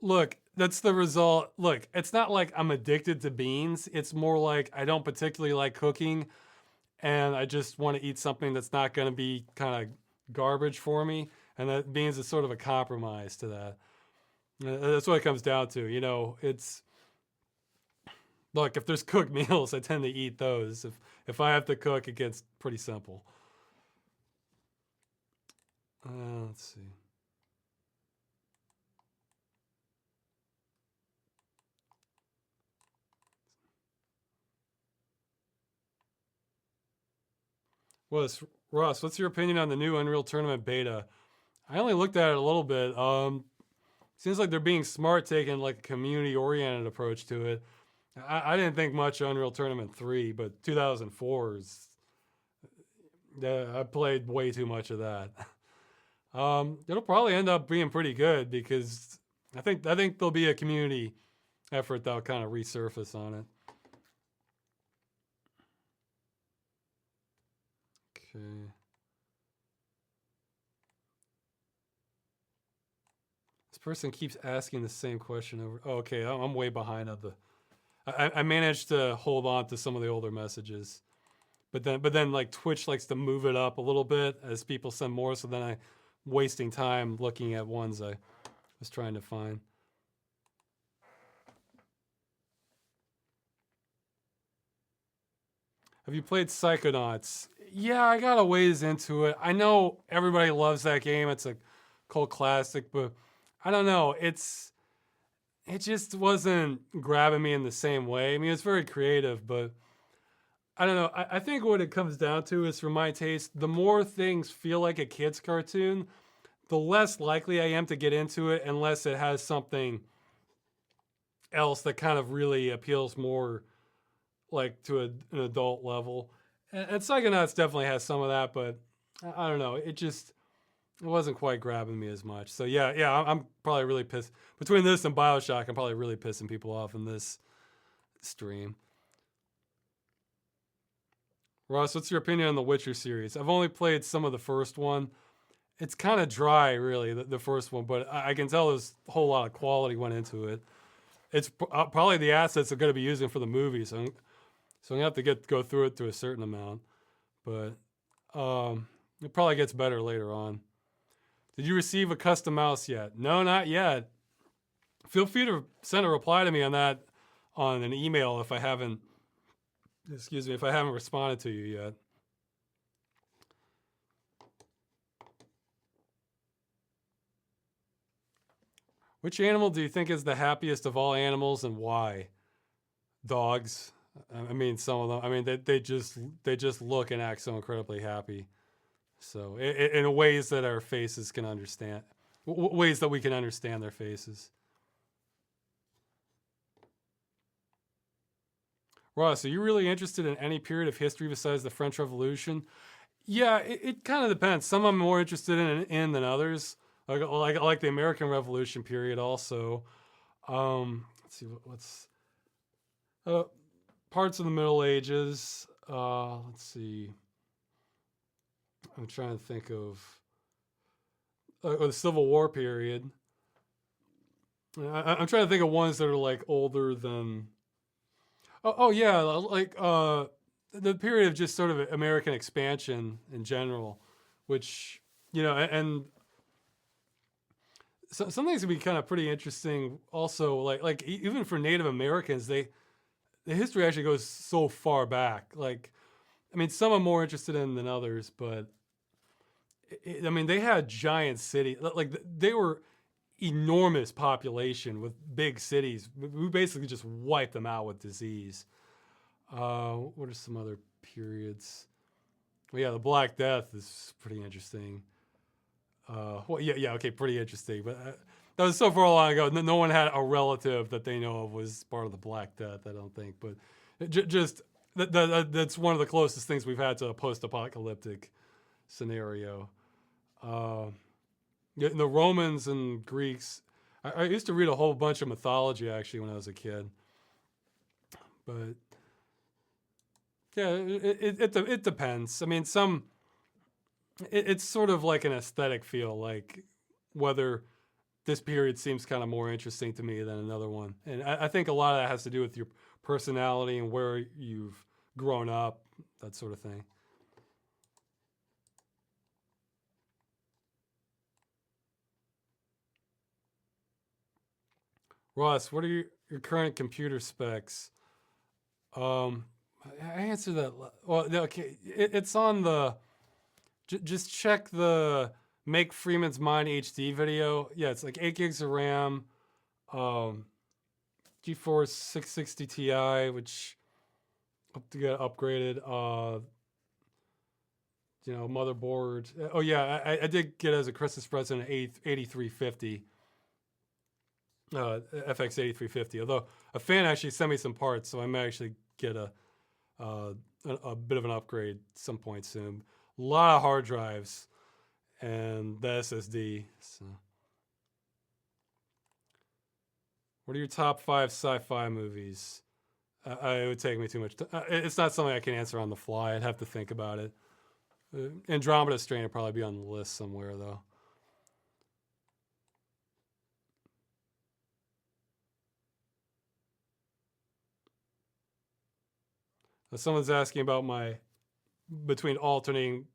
Look, that's the result. Look, it's not like I'm addicted to beans. It's more like I don't particularly like cooking, and I just want to eat something that's not going to be kind of garbage for me. And that beans is sort of a compromise to that. That's what it comes down to. Look, if there's cooked meals, I tend to eat those. If I have to cook, it gets pretty simple. Let's see. Ross, what's your opinion on the new Unreal Tournament beta? I only looked at it a little bit. Seems like they're being smart, taking like a community-oriented approach to it. I didn't think much of Unreal Tournament 3, but 2004 is... I played way too much of that. It'll probably end up being pretty good because I think there'll be a community effort that'll kind of resurface on it. Okay. This person keeps asking the same question over. Oh, okay, I'm way behind on the. I managed to hold on to some of the older messages, but then like Twitch likes to move it up a little bit as people send more. So then I'm wasting time looking at ones I was trying to find. Have you played Psychonauts? Yeah, I got a ways into it. I know everybody loves that game. It's a cult classic, but I don't know. It just wasn't grabbing me in the same way. I mean, it's very creative, but I don't know. I think what it comes down to is, for my taste, the more things feel like a kid's cartoon, the less likely I am to get into it unless it has something else that kind of really appeals more like to an adult level. And Psychonauts definitely has some of that, but I don't know. It wasn't quite grabbing me as much. So yeah, I'm probably really pissed. Between this and BioShock, I'm probably really pissing people off in this stream. Ross, what's your opinion on the Witcher series? I've only played some of the first one. It's kind of dry, really, the first one, but I can tell there's a whole lot of quality went into it. It's probably the assets they're going to be using for the movie, so I'm going to have to go through it to a certain amount. But it probably gets better later on. Did you receive a custom mouse yet? No, not yet. Feel free to send a reply to me on that on an email if I haven't responded to you yet. Which animal do you think is the happiest of all animals and why? Dogs. I mean, some of them. I mean, they just look and act so incredibly happy. So in ways that our faces can understand, ways that we can understand their faces. Ross, are you really interested in any period of history besides the French Revolution? Yeah, it kind of depends. Some I'm more interested in than others. Like the American Revolution period also. Let's see what's parts of the Middle Ages. Let's see. I'm trying to think of the Civil War period. I'm trying to think of ones that are like older than. Oh yeah, like the period of just sort of American expansion in general, which and some things would be kind of pretty interesting. Also, like even for Native Americans, the history actually goes so far back. Like, I mean, some I'm more interested in than others, but I mean, they had giant cities. Like they were enormous population with big cities. We basically just wiped them out with disease. What are some other periods? Well, yeah, the Black Death is pretty interesting. Well, yeah, okay, pretty interesting. But that was so far long ago. No one had a relative that they know of was part of the Black Death, I don't think. But that's one of the closest things we've had to a post-apocalyptic scenario. The Romans and Greeks. I used to read a whole bunch of mythology actually when I was a kid. But yeah, it depends. I mean, it's sort of like an aesthetic feel, like whether this period seems kind of more interesting to me than another one. And I think a lot of that has to do with your personality and where you've grown up, that sort of thing. Ross, what are your current computer specs? I answered that. Well, okay, it's on the. Just check the Make Freeman's Mind HD video. Yeah, it's like 8 gigs of RAM, GeForce 660 Ti, which to get upgraded. Motherboard. Oh yeah, I did get as a Christmas present an 8350. FX 8350. Although a fan actually sent me some parts, so I may actually get a bit of an upgrade some point soon. A lot of hard drives and the SSD. So, what are your top 5 sci-fi movies? It would take me too much. It's not something I can answer on the fly. I'd have to think about it. Andromeda Strain would probably be on the list somewhere, though. Someone's asking about my alternating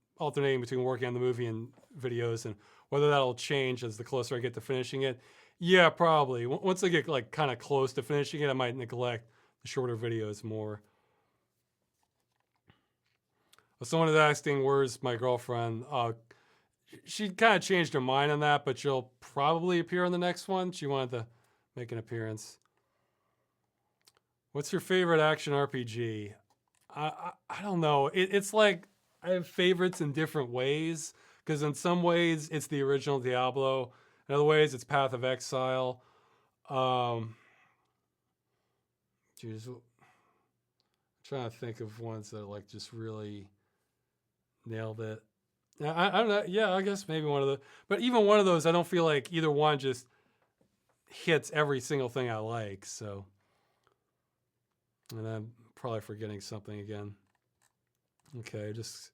between working on the movie and videos, and whether that'll change as the closer I get to finishing it. Yeah, probably. Once I get like kind of close to finishing it, I might neglect the shorter videos more. Someone is asking, where's my girlfriend? She kind of changed her mind on that, but she'll probably appear in the next one. She wanted to make an appearance. What's your favorite action RPG? I don't know. It's like I have favorites in different ways, because in some ways it's the original Diablo. In other ways it's Path of Exile. Geez, I'm trying to think of ones that like just really nailed it. I don't know. Yeah, I guess maybe one of the. But even one of those, I don't feel like either one just hits every single thing I like. So, and I'm probably forgetting something again. Okay, just.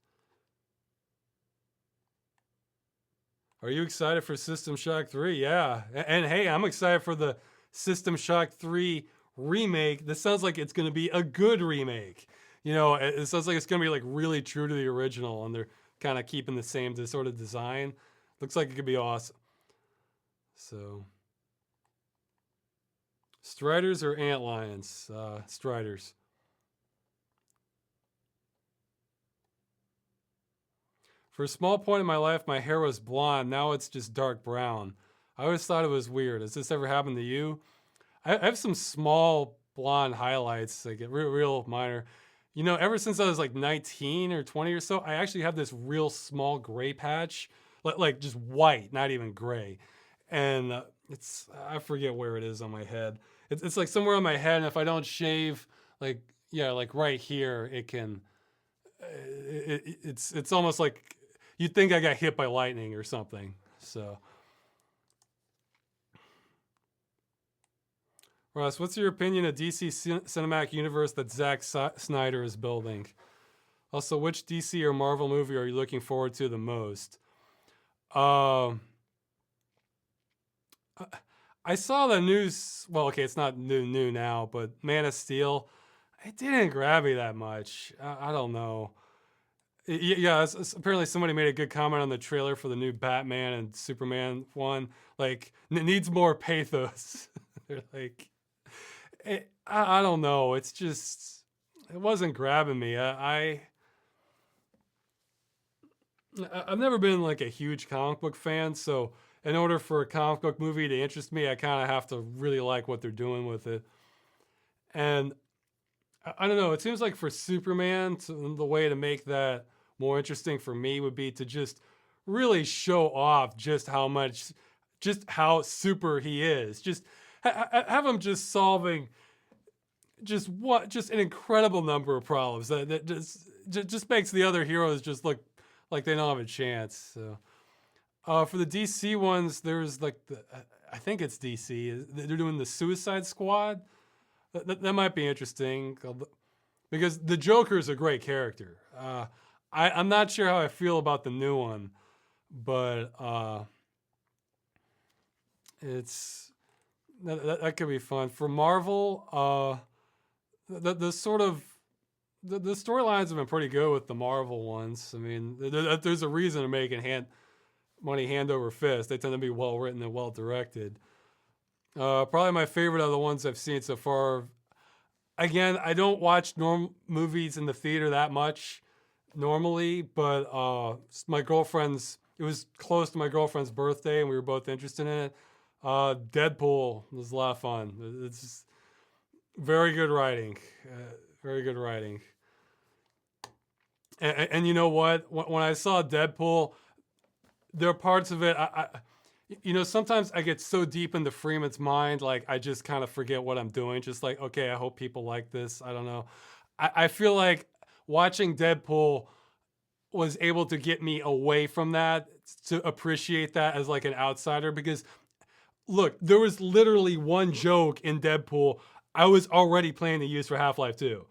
Are you excited for System Shock 3? Yeah. And hey, I'm excited for the System Shock 3 remake. This sounds like it's going to be a good remake. You know, it sounds like it's going to be like really true to the original, and they're kind of keeping the same sort of design. Looks like it could be awesome. So, Striders or Antlions? Striders. For a small point in my life, my hair was blonde. Now it's just dark brown. I always thought it was weird. Has this ever happened to you? I have some small blonde highlights, like real minor. You know, ever since I was like 19 or 20 or so, I actually have this real small gray patch, like just white, not even gray. And I forget where it is on my head. It's like somewhere on my head, and if I don't shave, like, yeah, like right here, it can, it's almost like you'd think I got hit by lightning or something. So, Ross, what's your opinion of DC Cinematic Universe that Zack Snyder is building? Also, which DC or Marvel movie are you looking forward to the most? I saw the news. Well, okay, it's not new now, but Man of Steel, it didn't grab me that much. I don't know. Yeah, apparently somebody made a good comment on the trailer for the new Batman and Superman one. Like, it needs more pathos. They're like, I don't know. It's just, it wasn't grabbing me. I've never been like a huge comic book fan, so in order for a comic book movie to interest me, I kind of have to really like what they're doing with it. And I don't know. It seems like for Superman, the way to make that more interesting for me would be to just really show off just how super he is. Just have him just solving just an incredible number of problems that just makes the other heroes just look like they don't have a chance. So, for the DC ones, there's like I think it's DC. They're doing the Suicide Squad. That might be interesting because the Joker is a great character. I'm not sure how I feel about the new one, but that could be fun. For Marvel, the sort of the storylines have been pretty good with the Marvel ones. I mean, there's a reason they're making money hand over fist. They tend to be well written and well directed. Probably my favorite of the ones I've seen so far. Again, I don't watch movies in the theater that much normally, but it was close to my girlfriend's birthday, and we were both interested in it. Deadpool was a lot of fun. It's just very good writing. Very good writing. And you know what? When I saw Deadpool, there are parts of it, sometimes I get so deep into Freeman's mind, like I just kind of forget what I'm doing. Just like, okay, I hope people like this. I don't know. I feel like watching Deadpool was able to get me away from that, to appreciate that as like an outsider. Because look, there was literally one joke in Deadpool I was already planning to use for Half-Life 2.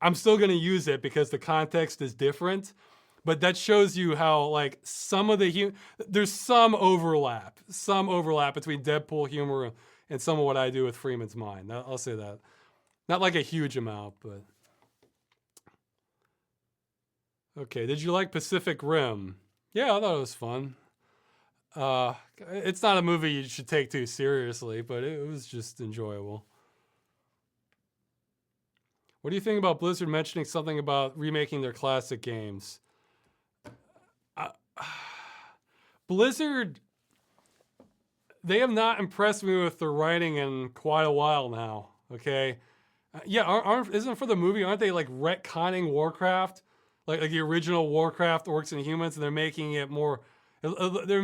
I'm still going to use it because the context is different. But that shows you how, like, there's some overlap between Deadpool humor and some of what I do with Freeman's mind. I'll say that. Not like a huge amount, but. Okay, did you like Pacific Rim? Yeah, I thought it was fun. It's not a movie you should take too seriously, but it was just enjoyable. What do you think about Blizzard mentioning something about remaking their classic games? Uh, Blizzard, they have not impressed me with their writing in quite a while now. Okay, yeah, isn't it for the movie? Aren't they like retconning Warcraft, like the original Warcraft Orcs and Humans, and they're making it more. They're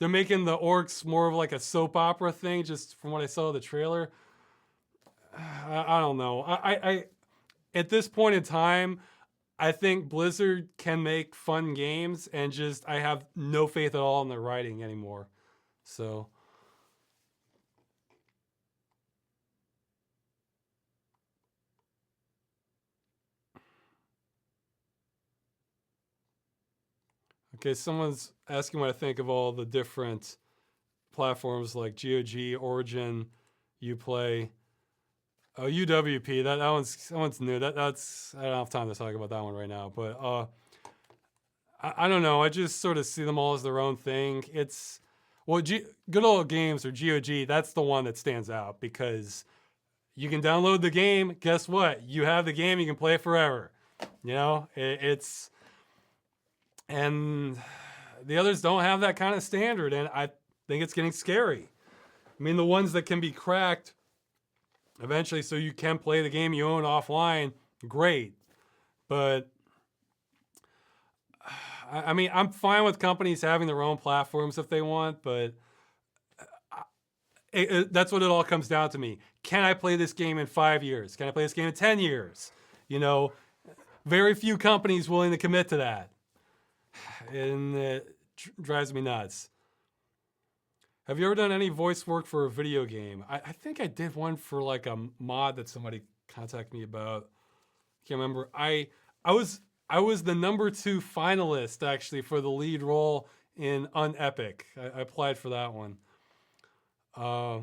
making the orcs more of like a soap opera thing, just from what I saw of the trailer. I don't know. I at this point in time, I think Blizzard can make fun games, and just I have no faith at all in their writing anymore. So. Okay, someone's asking what I think of all the different platforms like GOG, Origin, Uplay, oh UWP. That one's new. That's I don't have time to talk about that one right now. But I don't know. I just sort of see them all as their own thing. It's Good Old Games or GOG. That's the one that stands out because you can download the game. Guess what? You have the game. You can play it forever. You know, it's. And the others don't have that kind of standard, and I think it's getting scary. I mean, the ones that can be cracked eventually so you can play the game you own offline, great. But, I mean, I'm fine with companies having their own platforms if they want, but that's what it all comes down to me. Can I play this game in 5 years? Can I play this game in 10 years? You know, very few companies willing to commit to that. And it drives me nuts. Have you ever done any voice work for a video game? I think I did one for like a mod that somebody contacted me about. Can't remember. I was the #2 finalist actually for the lead role in Unepic. I applied for that one. I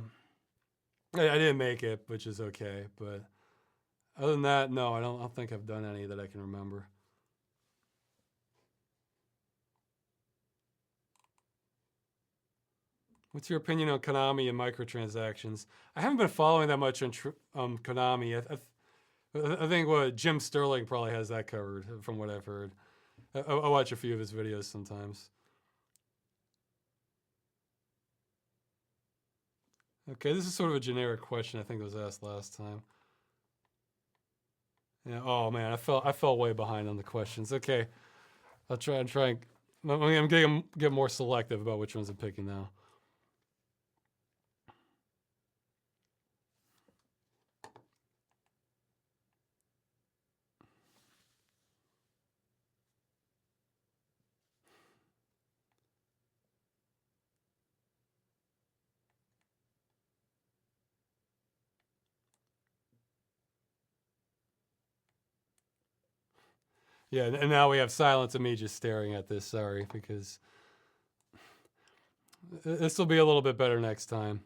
didn't make it, which is okay. But other than that, no, I don't think I've done any that I can remember. What's your opinion on Konami and microtransactions? I haven't been following that much on Konami. I think what Jim Sterling probably has that covered, from what I've heard. I watch a few of his videos sometimes. Okay, this is sort of a generic question. I think it was asked last time. Yeah. Oh man, I fell way behind on the questions. Okay, I'll try. I'm getting more selective about which ones I'm picking now. Yeah, and now we have silence of me just staring at this. Sorry, because this will be a little bit better next time.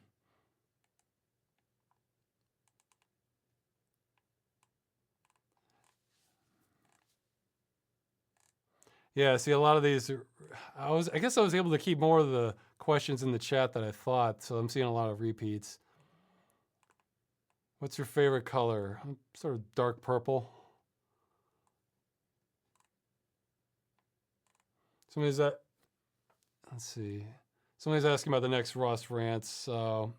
Yeah, see, a lot of these, I guess I was able to keep more of the questions in the chat than I thought, so I'm seeing a lot of repeats. What's your favorite color? I'm sort of dark purple. Let's see. Somebody's asking about the next Ross rants. There's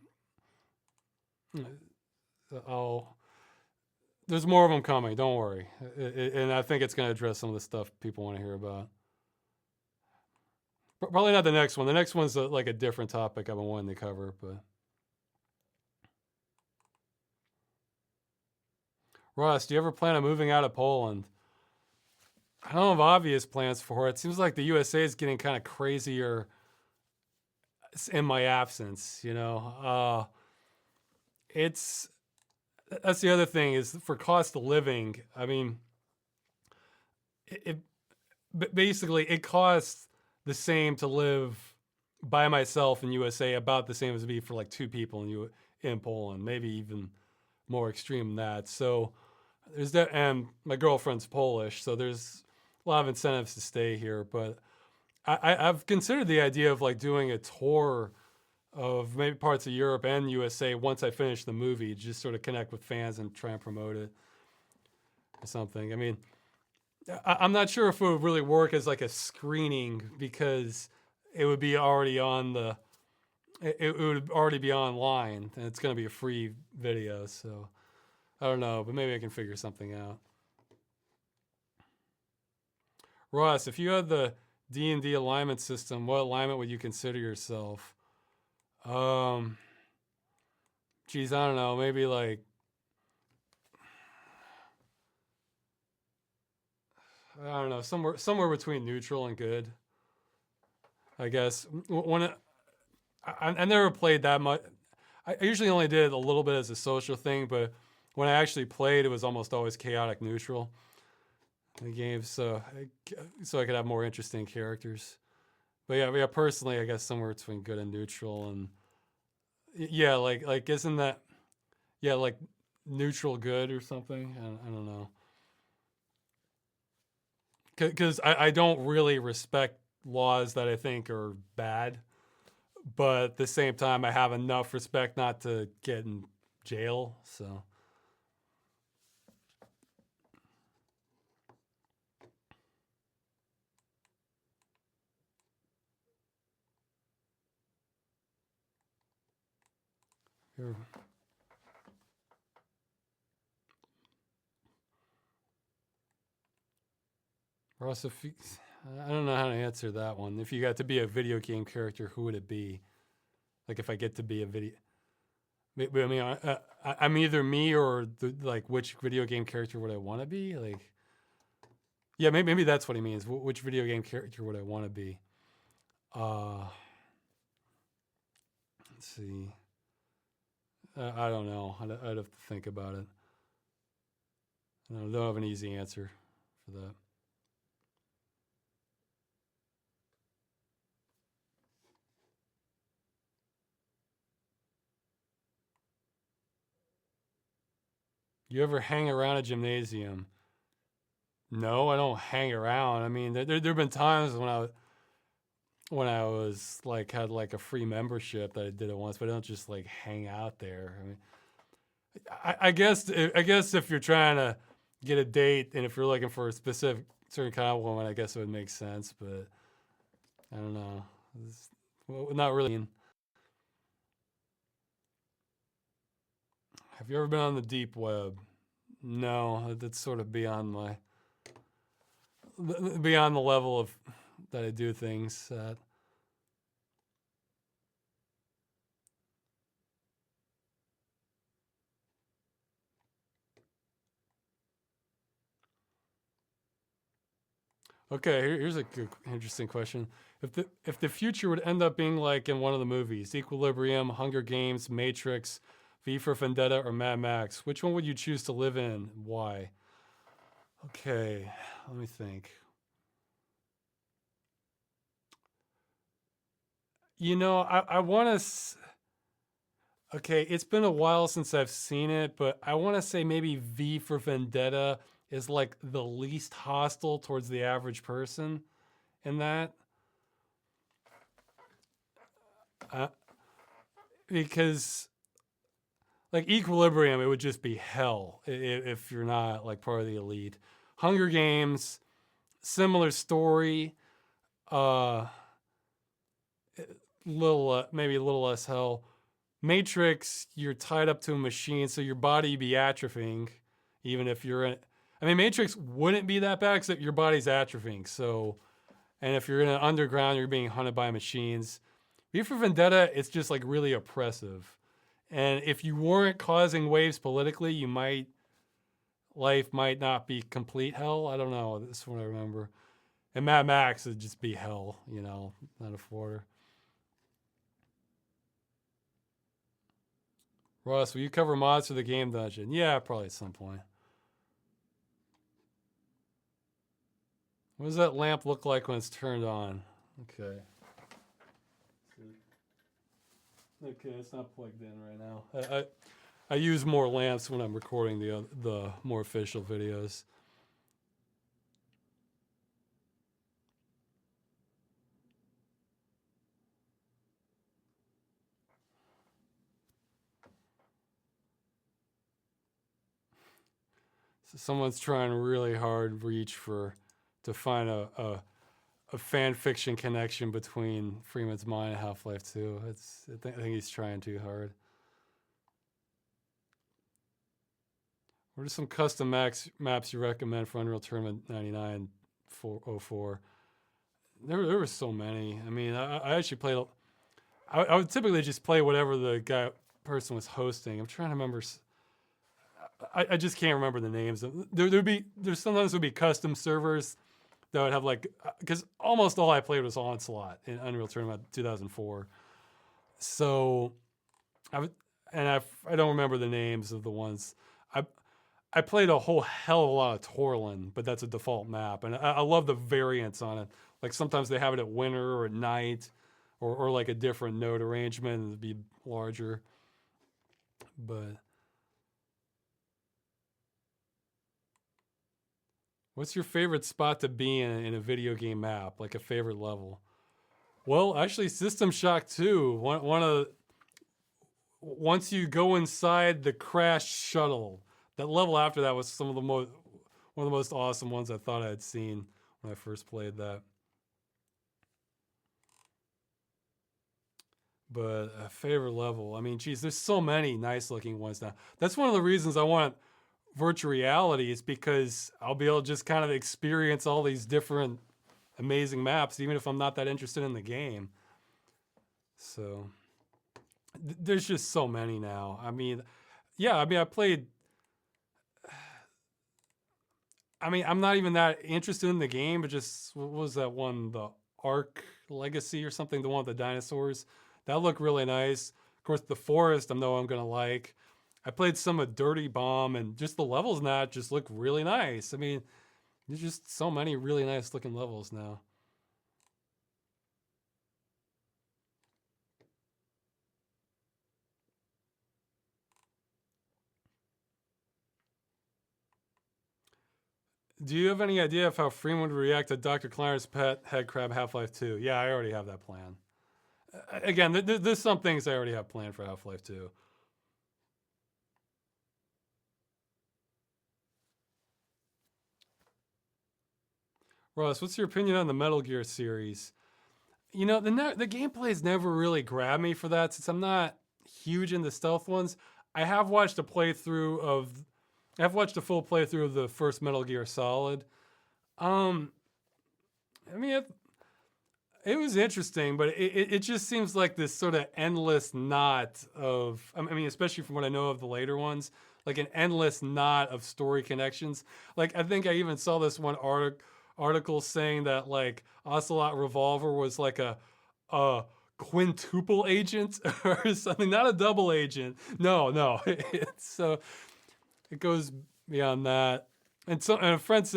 more of them coming. Don't worry. And I think it's going to address some of the stuff people want to hear about. Probably not the next one. The next one's like a different topic I've been wanting to cover, but. Ross, do you ever plan on moving out of Poland? I don't have obvious plans for it. It seems like the USA is getting kind of crazier in my absence, you know. That's the other thing is for cost of living. I mean, basically it costs the same to live by myself in USA, about the same as it be for like two people in Poland, maybe even more extreme than that. So there's that, and my girlfriend's Polish, so there's a lot of incentives to stay here. But I've considered the idea of like doing a tour of maybe parts of Europe and USA once I finish the movie, just sort of connect with fans and try and promote it. or something. I mean, I'm not sure if it would really work as like a screening because it would be already on the, it would already be online and it's going to be a free video. So I don't know, but maybe I can figure something out. Ross, if you had the D&D alignment system, what alignment would you consider yourself? Geez, I don't know. Maybe like, I don't know, somewhere between neutral and good. I guess I never played that much. I usually only did a little bit as a social thing, but when I actually played, it was almost always chaotic neutral in the game, so I could have more interesting characters. But yeah, personally, I guess somewhere between good and neutral, and yeah, like isn't that like neutral good or something? I don't know, because I don't really respect laws that I think are bad, but at the same time, I have enough respect not to get in jail. So here. Ross, if you, I don't know how to answer that one. If you got to be a video game character, who would it be? Like if I get to be a video, I mean, I'm either me or like which video game character would I want to be? Like, yeah, maybe that's what he means. Which video game character would I want to be? Let's see. I don't know. I'd have to think about it. I don't have an easy answer for that. You ever hang around a gymnasium? No, I don't hang around. I mean, there've been times when I was like had like a free membership that I did it once, but I don't just like hang out there. I mean, I guess if you're trying to get a date and if you're looking for a specific certain kind of woman, I guess it would make sense. But I don't know. Not really. Have you ever been on the deep web? No, that's sort of beyond the level of that I do things at. Okay, here's a good, interesting question. If the future would end up being like in one of the movies, Equilibrium, Hunger Games, Matrix, V for Vendetta, or Mad Max, which one would you choose to live in? Why? Okay, let me think. You know, I want to. Okay, it's been a while since I've seen it, but I want to say maybe V for Vendetta is like the least hostile towards the average person in that. Uh, because like Equilibrium, it would just be hell if you're not like part of the elite. Hunger Games, similar story, uh, little maybe a little less hell. Matrix, you're tied up to a machine, so your body be atrophying, even if you're in. I mean, Matrix wouldn't be that bad except your body's atrophying. So, and if you're in an underground, you're being hunted by machines. V for Vendetta, it's just like really oppressive. And if you weren't causing waves politically, life might not be complete hell. I don't know. This is what I remember. And Mad Max would just be hell, not a quarter. Ross, will you cover mods for the game dungeon? Yeah, probably at some point. What does that lamp look like when it's turned on? Okay. Okay, it's not plugged in right now. I use more lamps when I'm recording the more official videos. Someone's trying really hard reach to find a fan fiction connection between Freeman's Mind and Half-Life 2. I think he's trying too hard. What are some custom maps you recommend for Unreal Tournament 9904? There were so many. I mean, I actually played. I would typically just play whatever the person was hosting. I'm trying to remember. I just can't remember the names. There's sometimes would be custom servers that would have because almost all I played was Onslaught in Unreal Tournament 2004. So I don't remember the names of the ones. I played a whole hell of a lot of Torlin, but that's a default map, and I love the variants on it. Like sometimes they have it at winter or at night, or like a different node arrangement and it'd be larger. But what's your favorite spot to be in a video game map? Like a favorite level? Well, actually, System Shock 2. Once you go inside the crash shuttle, that level after that was one of the most awesome ones I thought I had seen when I first played that. But a favorite level, I mean, geez, there's so many nice looking ones now. That's one of the reasons I want virtual reality, is because I'll be able to just kind of experience all these different amazing maps, even if I'm not that interested in the game. So there's just so many now. I mean, yeah, I played. I mean, I'm not even that interested in the game, but just, what was that one? The Ark Legacy or something, the one with the dinosaurs. That looked really nice. Of course, the forest, I know I'm going to like. I played some of Dirty Bomb, and just the levels now just look really nice. I mean, there's just so many really nice looking levels now. Do you have any idea of how Freeman would react to Dr. Clarence Pet Headcrab Half-Life 2? Yeah, I already have that plan. Again, there's some things I already have planned for Half-Life 2. Ross, what's your opinion on the Metal Gear series? You know, the gameplay's never really grabbed me for that, since I'm not huge into stealth ones. I have watched a full playthrough of the first Metal Gear Solid. I mean, it was interesting, but it just seems like this sort of endless knot of, I mean, especially from what I know of the later ones, like an endless knot of story connections. Like, I think I even saw this one article saying that like Ocelot Revolver was like a quintuple agent or something, not a double agent. No, it goes beyond that. And a friend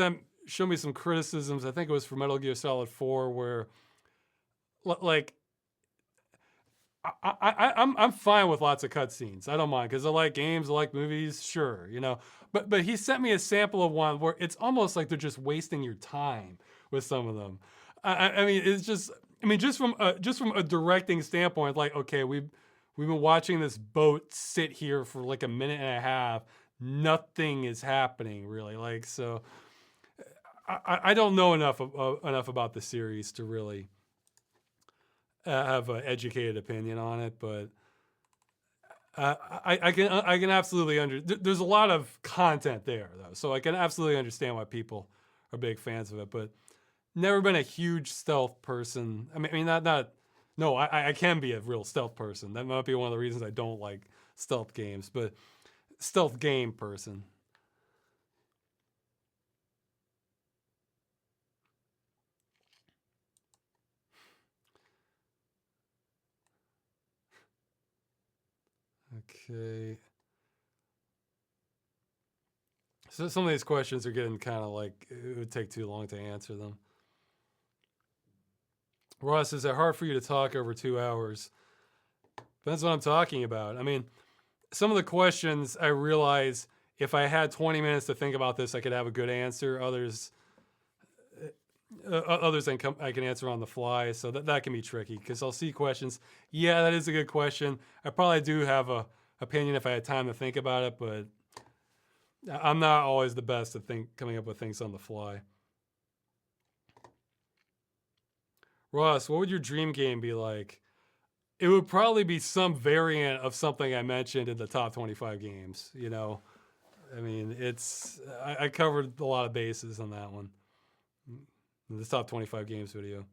showed me some criticisms. I think it was for Metal Gear Solid 4, where like I'm fine with lots of cutscenes. I don't mind, because I like games, I like movies, sure, you know. But he sent me a sample of one where it's almost like they're just wasting your time with some of them. I mean, it's just, I mean, just from a directing standpoint, like, okay, we've been watching this boat sit here for like a minute and a half. Nothing is happening really. Like, so I don't know enough about the series to really have an educated opinion on it, but I can absolutely there's a lot of content there though, so I can absolutely understand why people are big fans of it, but never been a huge stealth person. I mean no, I can be a real stealth person. That might be one of the reasons I don't like stealth games, but stealth game person. Okay. So some of these questions are getting kind of like, it would take too long to answer them. Ross, is it hard for you to talk over 2 hours? Depends what I'm talking about. I mean, some of the questions I realize if I had 20 minutes to think about this, I could have a good answer. Others I can answer on the fly, so that can be tricky, because I'll see questions. Yeah, that is a good question. I probably do have a opinion if I had time to think about it, but I'm not always the best at coming up with things on the fly. Ross, what would your dream game be like? It would probably be some variant of something I mentioned in the top 25 games. You know, I mean, I covered a lot of bases on that one in the top 25 games video.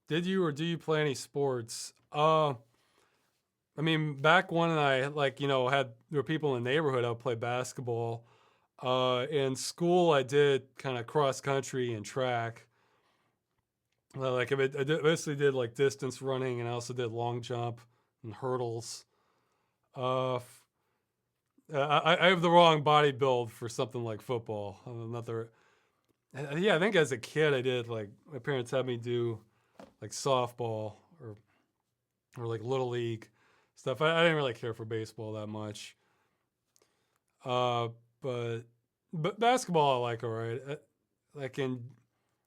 Did you or do you play any sports? I mean, back when I there were people in the neighborhood, I would play basketball. In school, I did kind of cross country and track. Basically did like distance running, and I also did long jump and hurdles. Uh, I have the wrong body build for something like football. I'm not the. Yeah, I think as a kid I did like my parents had me do like softball or like little league stuff. I didn't really care for baseball that much. Uh, but basketball I like all right. Like in,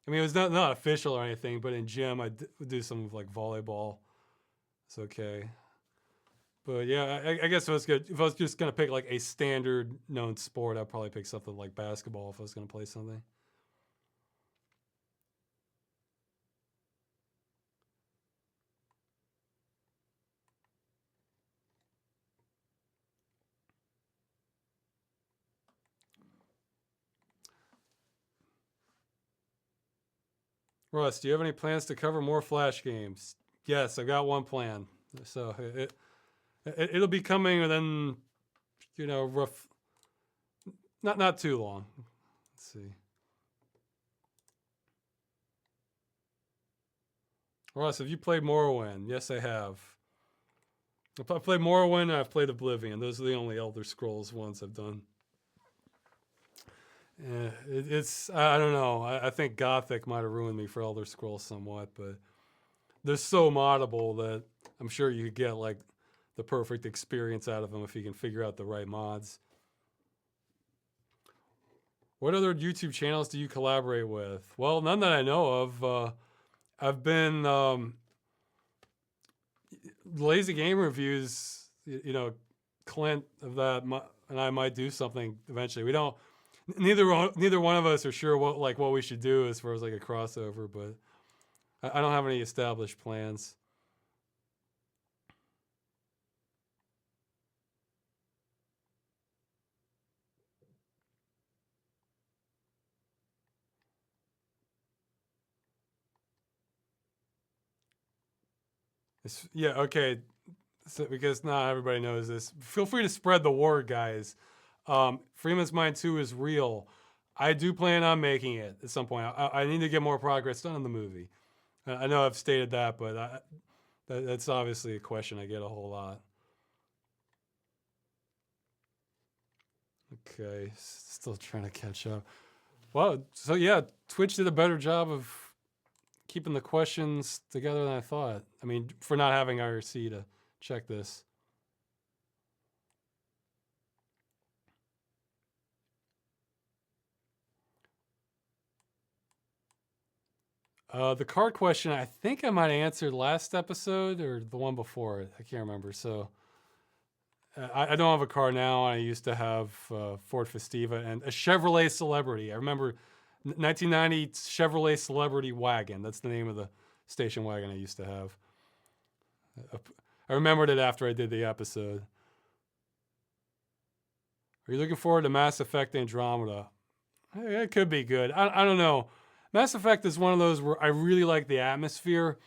I mean it was not official or anything, but in gym would do some like volleyball. It's okay. But yeah, I guess it was good. If I was just gonna pick like a standard known sport, I'd probably pick something like basketball if I was gonna play something. Russ, do you have any plans to cover more Flash games? Yes, I've got one plan. So it'll be coming within, rough, not too long. Let's see. Russ, have you played Morrowind? Yes, I have. I've played Morrowind and I've played Oblivion. Those are the only Elder Scrolls ones I've done. Yeah, it's I don't know. I think Gothic might have ruined me for Elder Scrolls somewhat, but they're so moddable that I'm sure you could get like the perfect experience out of them if you can figure out the right mods. What other YouTube channels do you collaborate with? Well, none that I know of. I've been Lazy Game Reviews. Clint of that, and I might do something eventually. We don't. Neither one of us are sure what we should do as far as like a crossover, but I don't have any established plans. Yeah, okay. So, because not everybody knows this, feel free to spread the word, guys. Freeman's Mind 2 is real. I do plan on making it at some point. I need to get more progress done on the movie. I know I've stated that, but that's obviously a question I get a whole lot. Okay, still trying to catch up. Well, so yeah, Twitch did a better job of keeping the questions together than I thought. I mean, for not having IRC to check this. The card question, I think I might have answered last episode or the one before it. I can't remember. So I don't have a car now. I used to have Ford Festiva and a Chevrolet Celebrity. I remember 1990 Chevrolet Celebrity wagon. That's the name of the station wagon I used to have. I remembered it after I did the episode. Are you looking forward to Mass Effect Andromeda? It could be good. I don't know. Mass Effect is one of those where I really like the atmosphere,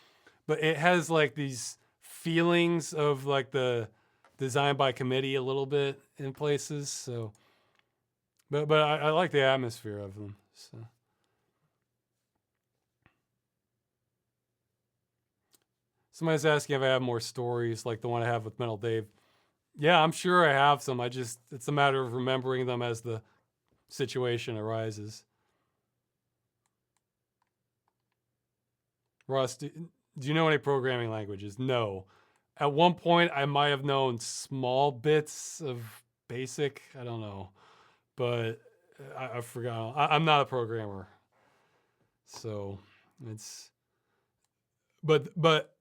but it has like these feelings of like the design by committee a little bit in places. So, but I like the atmosphere of them. So. Somebody's asking if I have more stories like the one I have with Metal Dave. Yeah, I'm sure I have some. It's a matter of remembering them as the situation arises. Ross, do you know any programming languages? No. At one point, I might have known small bits of BASIC. I don't know. But I forgot. I'm not a programmer. So but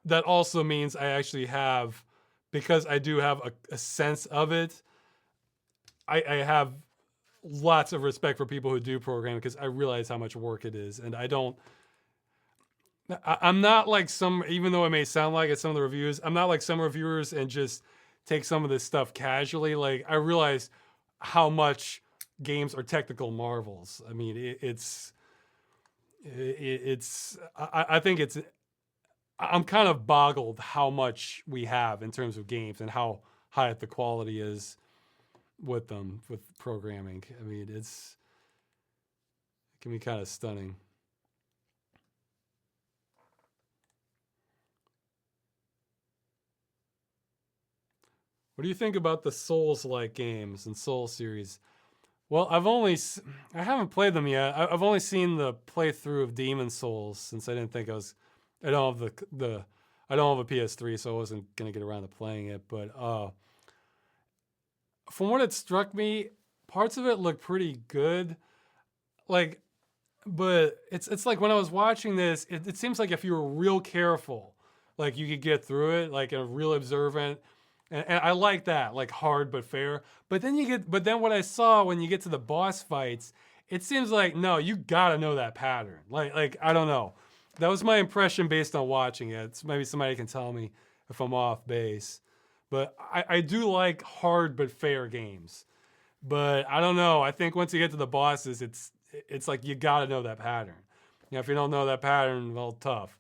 that also means I actually have, because I do have a sense of it. I have lots of respect for people who do programming because I realize how much work it is, and I'm not like some, even though it may sound like it, some of the reviews, I'm not like some reviewers and just take some of this stuff casually. Like, I realize how much games are technical marvels. I mean, I think I'm kind of boggled how much we have in terms of games and how high the quality is with them, with programming. I mean, it can be kind of stunning. What do you think about the Souls-like games and Soul series? Well, I haven't played them yet. I've only seen the playthrough of Demon Souls since I didn't think I don't have I don't have a PS3, so I wasn't gonna get around to playing it. But from what it struck me, parts of it look pretty good. Like, but it's like when I was watching this, it seems like if you were real careful, like you could get through it, like a real observant. And I like that, like hard but fair. But then what I saw when you get to the boss fights, it seems like no, you gotta know that pattern. Like I don't know. That was my impression based on watching it. Maybe somebody can tell me if I'm off base. But I do like hard but fair games. But I don't know. I think once you get to the bosses, it's like you gotta know that pattern. You know, if you don't know that pattern, well, tough.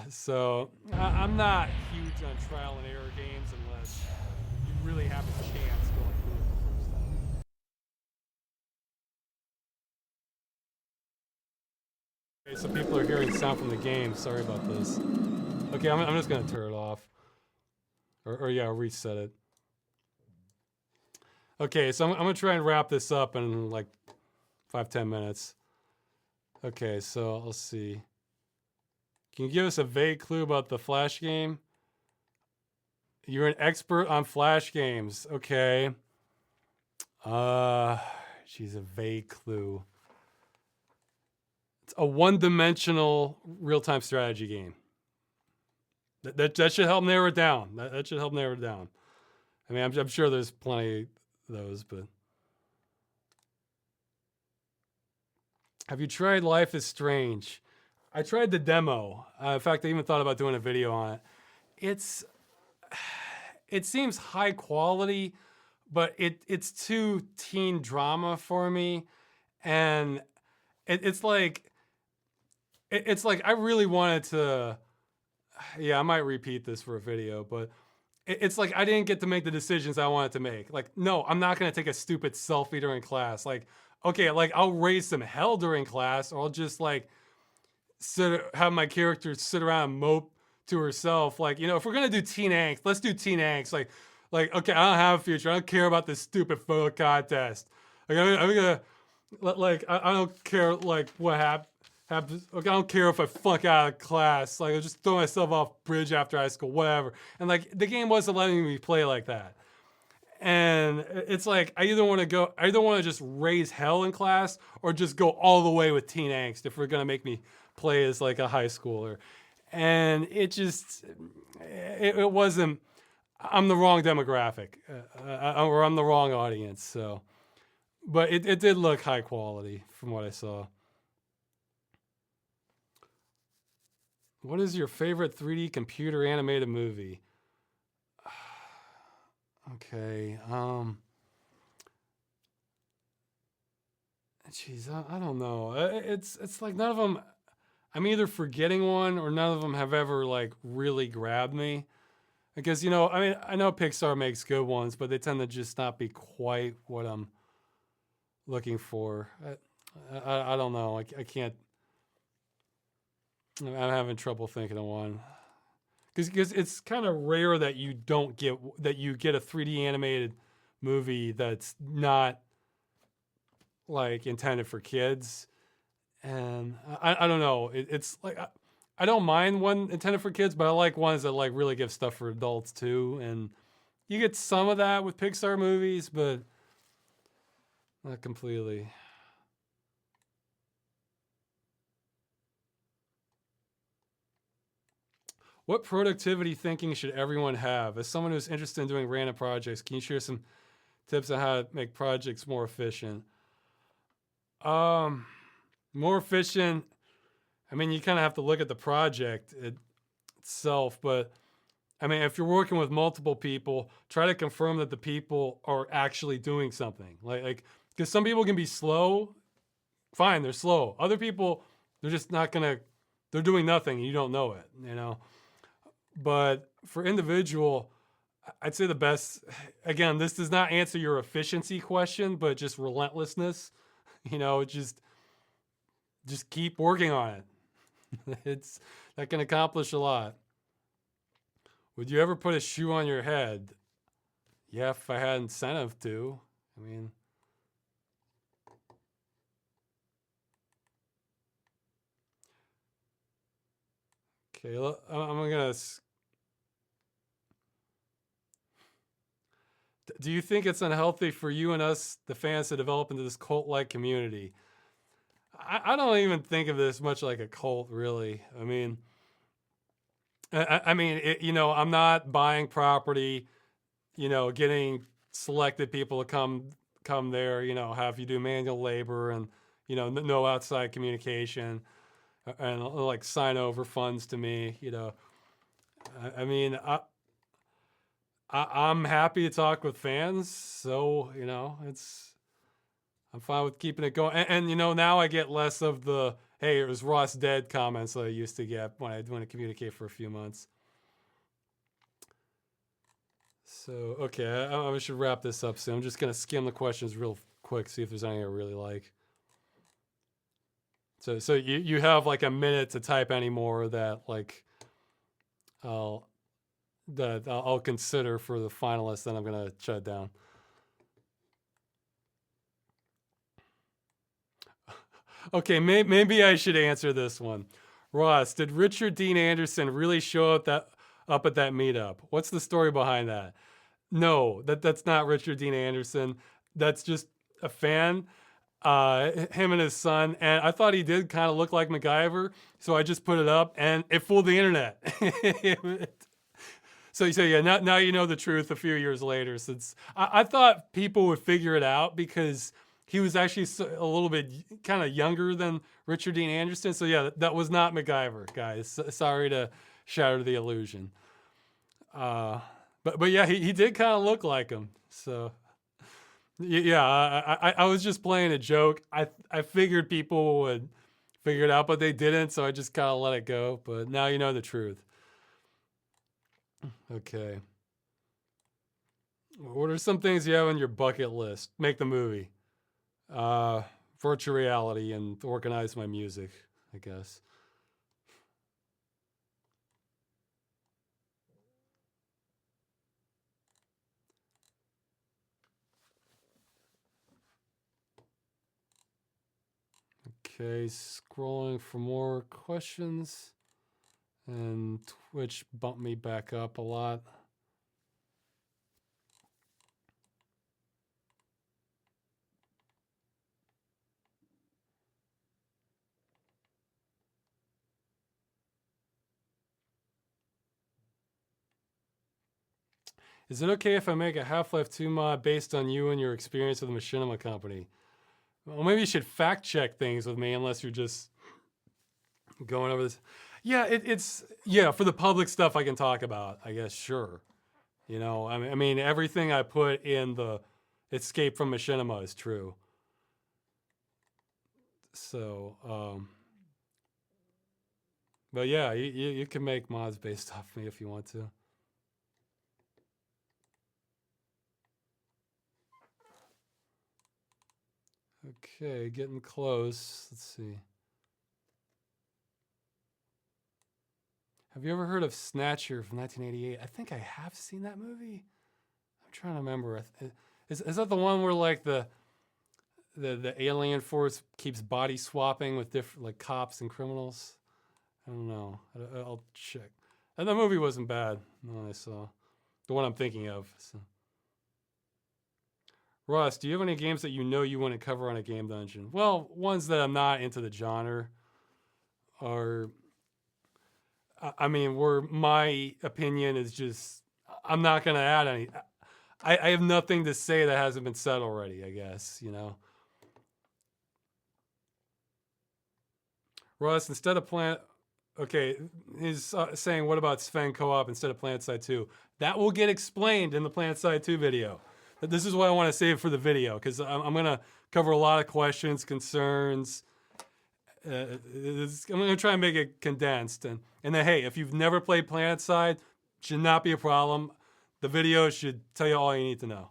So I'm not huge on trial and error games unless you really have a chance going through it the first time. Okay, so people are hearing sound from the game. Sorry about this. Okay, I'm just gonna turn it off. Or yeah, reset it. Okay, so I'm gonna try and wrap this up in like 5-10 minutes. Okay, so let's see. Can you give us a vague clue about the Flash game? You're an expert on Flash games. Okay. She's a vague clue. It's a one-dimensional real-time strategy game. That should help narrow it down. That should help narrow it down. I mean, I'm sure there's plenty of those, but have you tried Life is Strange? I tried the demo. In fact, I even thought about doing a video on it. It seems high quality, but it's too teen drama for me, and it's like I really wanted to. Yeah, I might repeat this for a video, but it's like I didn't get to make the decisions I wanted to make. Like, no, I'm not gonna take a stupid selfie during class. Like, okay, like I'll raise some hell during class, or I'll just like have my character sit around and mope to herself. Like, you know, if we're gonna do teen angst, let's do teen angst. Like, okay, I don't have a future. I don't care about this stupid photo contest. Like, I'm gonna, like, I don't care, like, what happens. Like, I don't care if I flunk out of class. Like, I'll just throw myself off bridge after high school, whatever. And, like, the game wasn't letting me play like that. And it's like, I either want to just raise hell in class or just go all the way with teen angst if we're going to make me play as, like, a high schooler. And it wasn't, I'm the wrong demographic, or I'm the wrong audience. So, but it did look high quality from what I saw. What is your favorite 3D computer animated movie? Okay. Geez, I don't know. It's like none of them. I'm either forgetting one or none of them have ever like really grabbed me. Because, you know, I mean, I know Pixar makes good ones, but they tend to just not be quite what I'm looking for. I don't know. I can't. I'm having trouble thinking of one. Because it's kind of rare that you get a 3D animated movie that's not like intended for kids. And I don't know. It's like I don't mind one intended for kids, but I like ones that like really give stuff for adults too. And you get some of that with Pixar movies, but not completely. What productivity thinking should everyone have? As someone who's interested in doing random projects, can you share some tips on how to make projects more efficient? More efficient. I mean, you kind of have to look at the project itself, but I mean, if you're working with multiple people, try to confirm that the people are actually doing something. Because some people can be slow. Fine, they're slow. Other people, they're just not gonna. They're doing nothing, and you don't know it. But for individual, I'd say the best. Again, this does not answer your efficiency question, but just relentlessness. Just keep working on it. That can accomplish a lot. Would you ever put a shoe on your head? Yeah, if I had incentive to. I mean, okay, I'm gonna. Do you think it's unhealthy for you and us, the fans, to develop into this cult-like community? I don't even think of this much like a cult, really. I mean, I'm not buying property, getting selected people to come there, have you do manual labor and, no outside communication and like sign over funds to me, I mean, I'm happy to talk with fans, so I'm fine with keeping it going. And now I get less of the "Hey, it was Ross dead" comments that I used to get when I want to communicate for a few months. So okay, I should wrap this up soon. I'm just gonna skim the questions real quick, see if there's anything I really like. So you have like a minute to type any more that I'll consider for the finalists. Then I'm gonna shut it down. Okay, maybe I should answer this one. Ross, did Richard Dean Anderson really show up at that meetup? What's the story behind that? No, that's not Richard Dean Anderson. That's just a fan. Him and his son, and I thought he did kind of look like MacGyver, so I just put it up, and it fooled the internet. So yeah, now you know the truth a few years later. Since I thought people would figure it out because he was actually a little bit kind of younger than Richard Dean Anderson. So yeah, that was not MacGyver, guys. Sorry to shatter the illusion. But yeah, he did kind of look like him. So yeah, I was just playing a joke. I figured people would figure it out, but they didn't. So I just kind of let it go. But now you know the truth. Okay. What are some things you have on your bucket list? Make the movie. Virtual reality and organize my music, I guess. Okay, scrolling for more questions. And Twitch bumped me back up a lot. Is it okay if I make a Half-Life 2 mod based on you and your experience with the Machinima Company? Well, maybe you should fact check things with me unless you're just going over this. Yeah, it's for the public stuff I can talk about, I guess, sure. I mean, everything I put in the Escape from Machinima is true. So, but yeah, you can make mods based off me if you want to. Okay, getting close. Let's see. Have you ever heard of Snatcher from 1988? I think I have seen that movie. I'm trying to remember. Is that the one where like the alien force keeps body swapping with different like cops and criminals? I don't know. I'll check. And the movie wasn't bad. The one I saw, the one I'm thinking of. So. Ross, do you have any games that you want to cover on a Game Dungeon? Well, ones that I'm not into the genre are. I mean, where my opinion is just, I'm not going to add any. I have nothing to say that hasn't been said already, I guess, you know. Russ, instead of plant, okay, he's saying, what about Sven co-op instead of PlanetSide 2? That will get explained in the PlanetSide 2 video. This is what I want to save for the video, because I'm going to cover a lot of questions, concerns. I'm going to try and make it condensed. And then, hey, if you've never played PlanetSide, should not be a problem. The video should tell you all you need to know.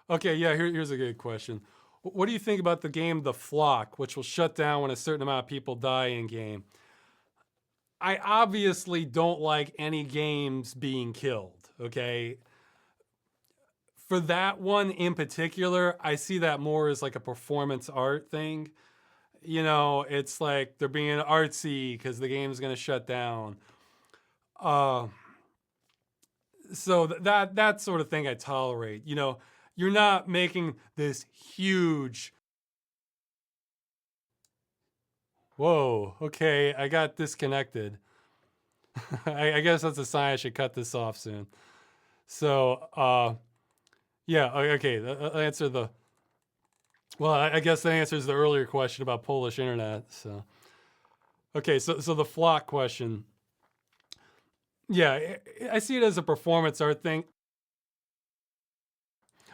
Okay, yeah, here's a good question. What do you think about the game The Flock, which will shut down when a certain amount of people die in game? I obviously don't like any games being killed, okay? For that one in particular, I see that more as like a performance art thing. You know, it's like they're being artsy because the game's going to shut down. So that sort of thing I tolerate. You know, you're not making this huge. Whoa, okay, I got disconnected. I guess that's a sign I should cut this off soon. So, yeah, okay, answer the. Well, I guess that answers the earlier question about Polish internet. So, okay, so the flock question. Yeah, I see it as a performance art thing.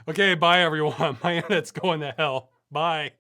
Okay, bye everyone. My internet's going to hell. Bye.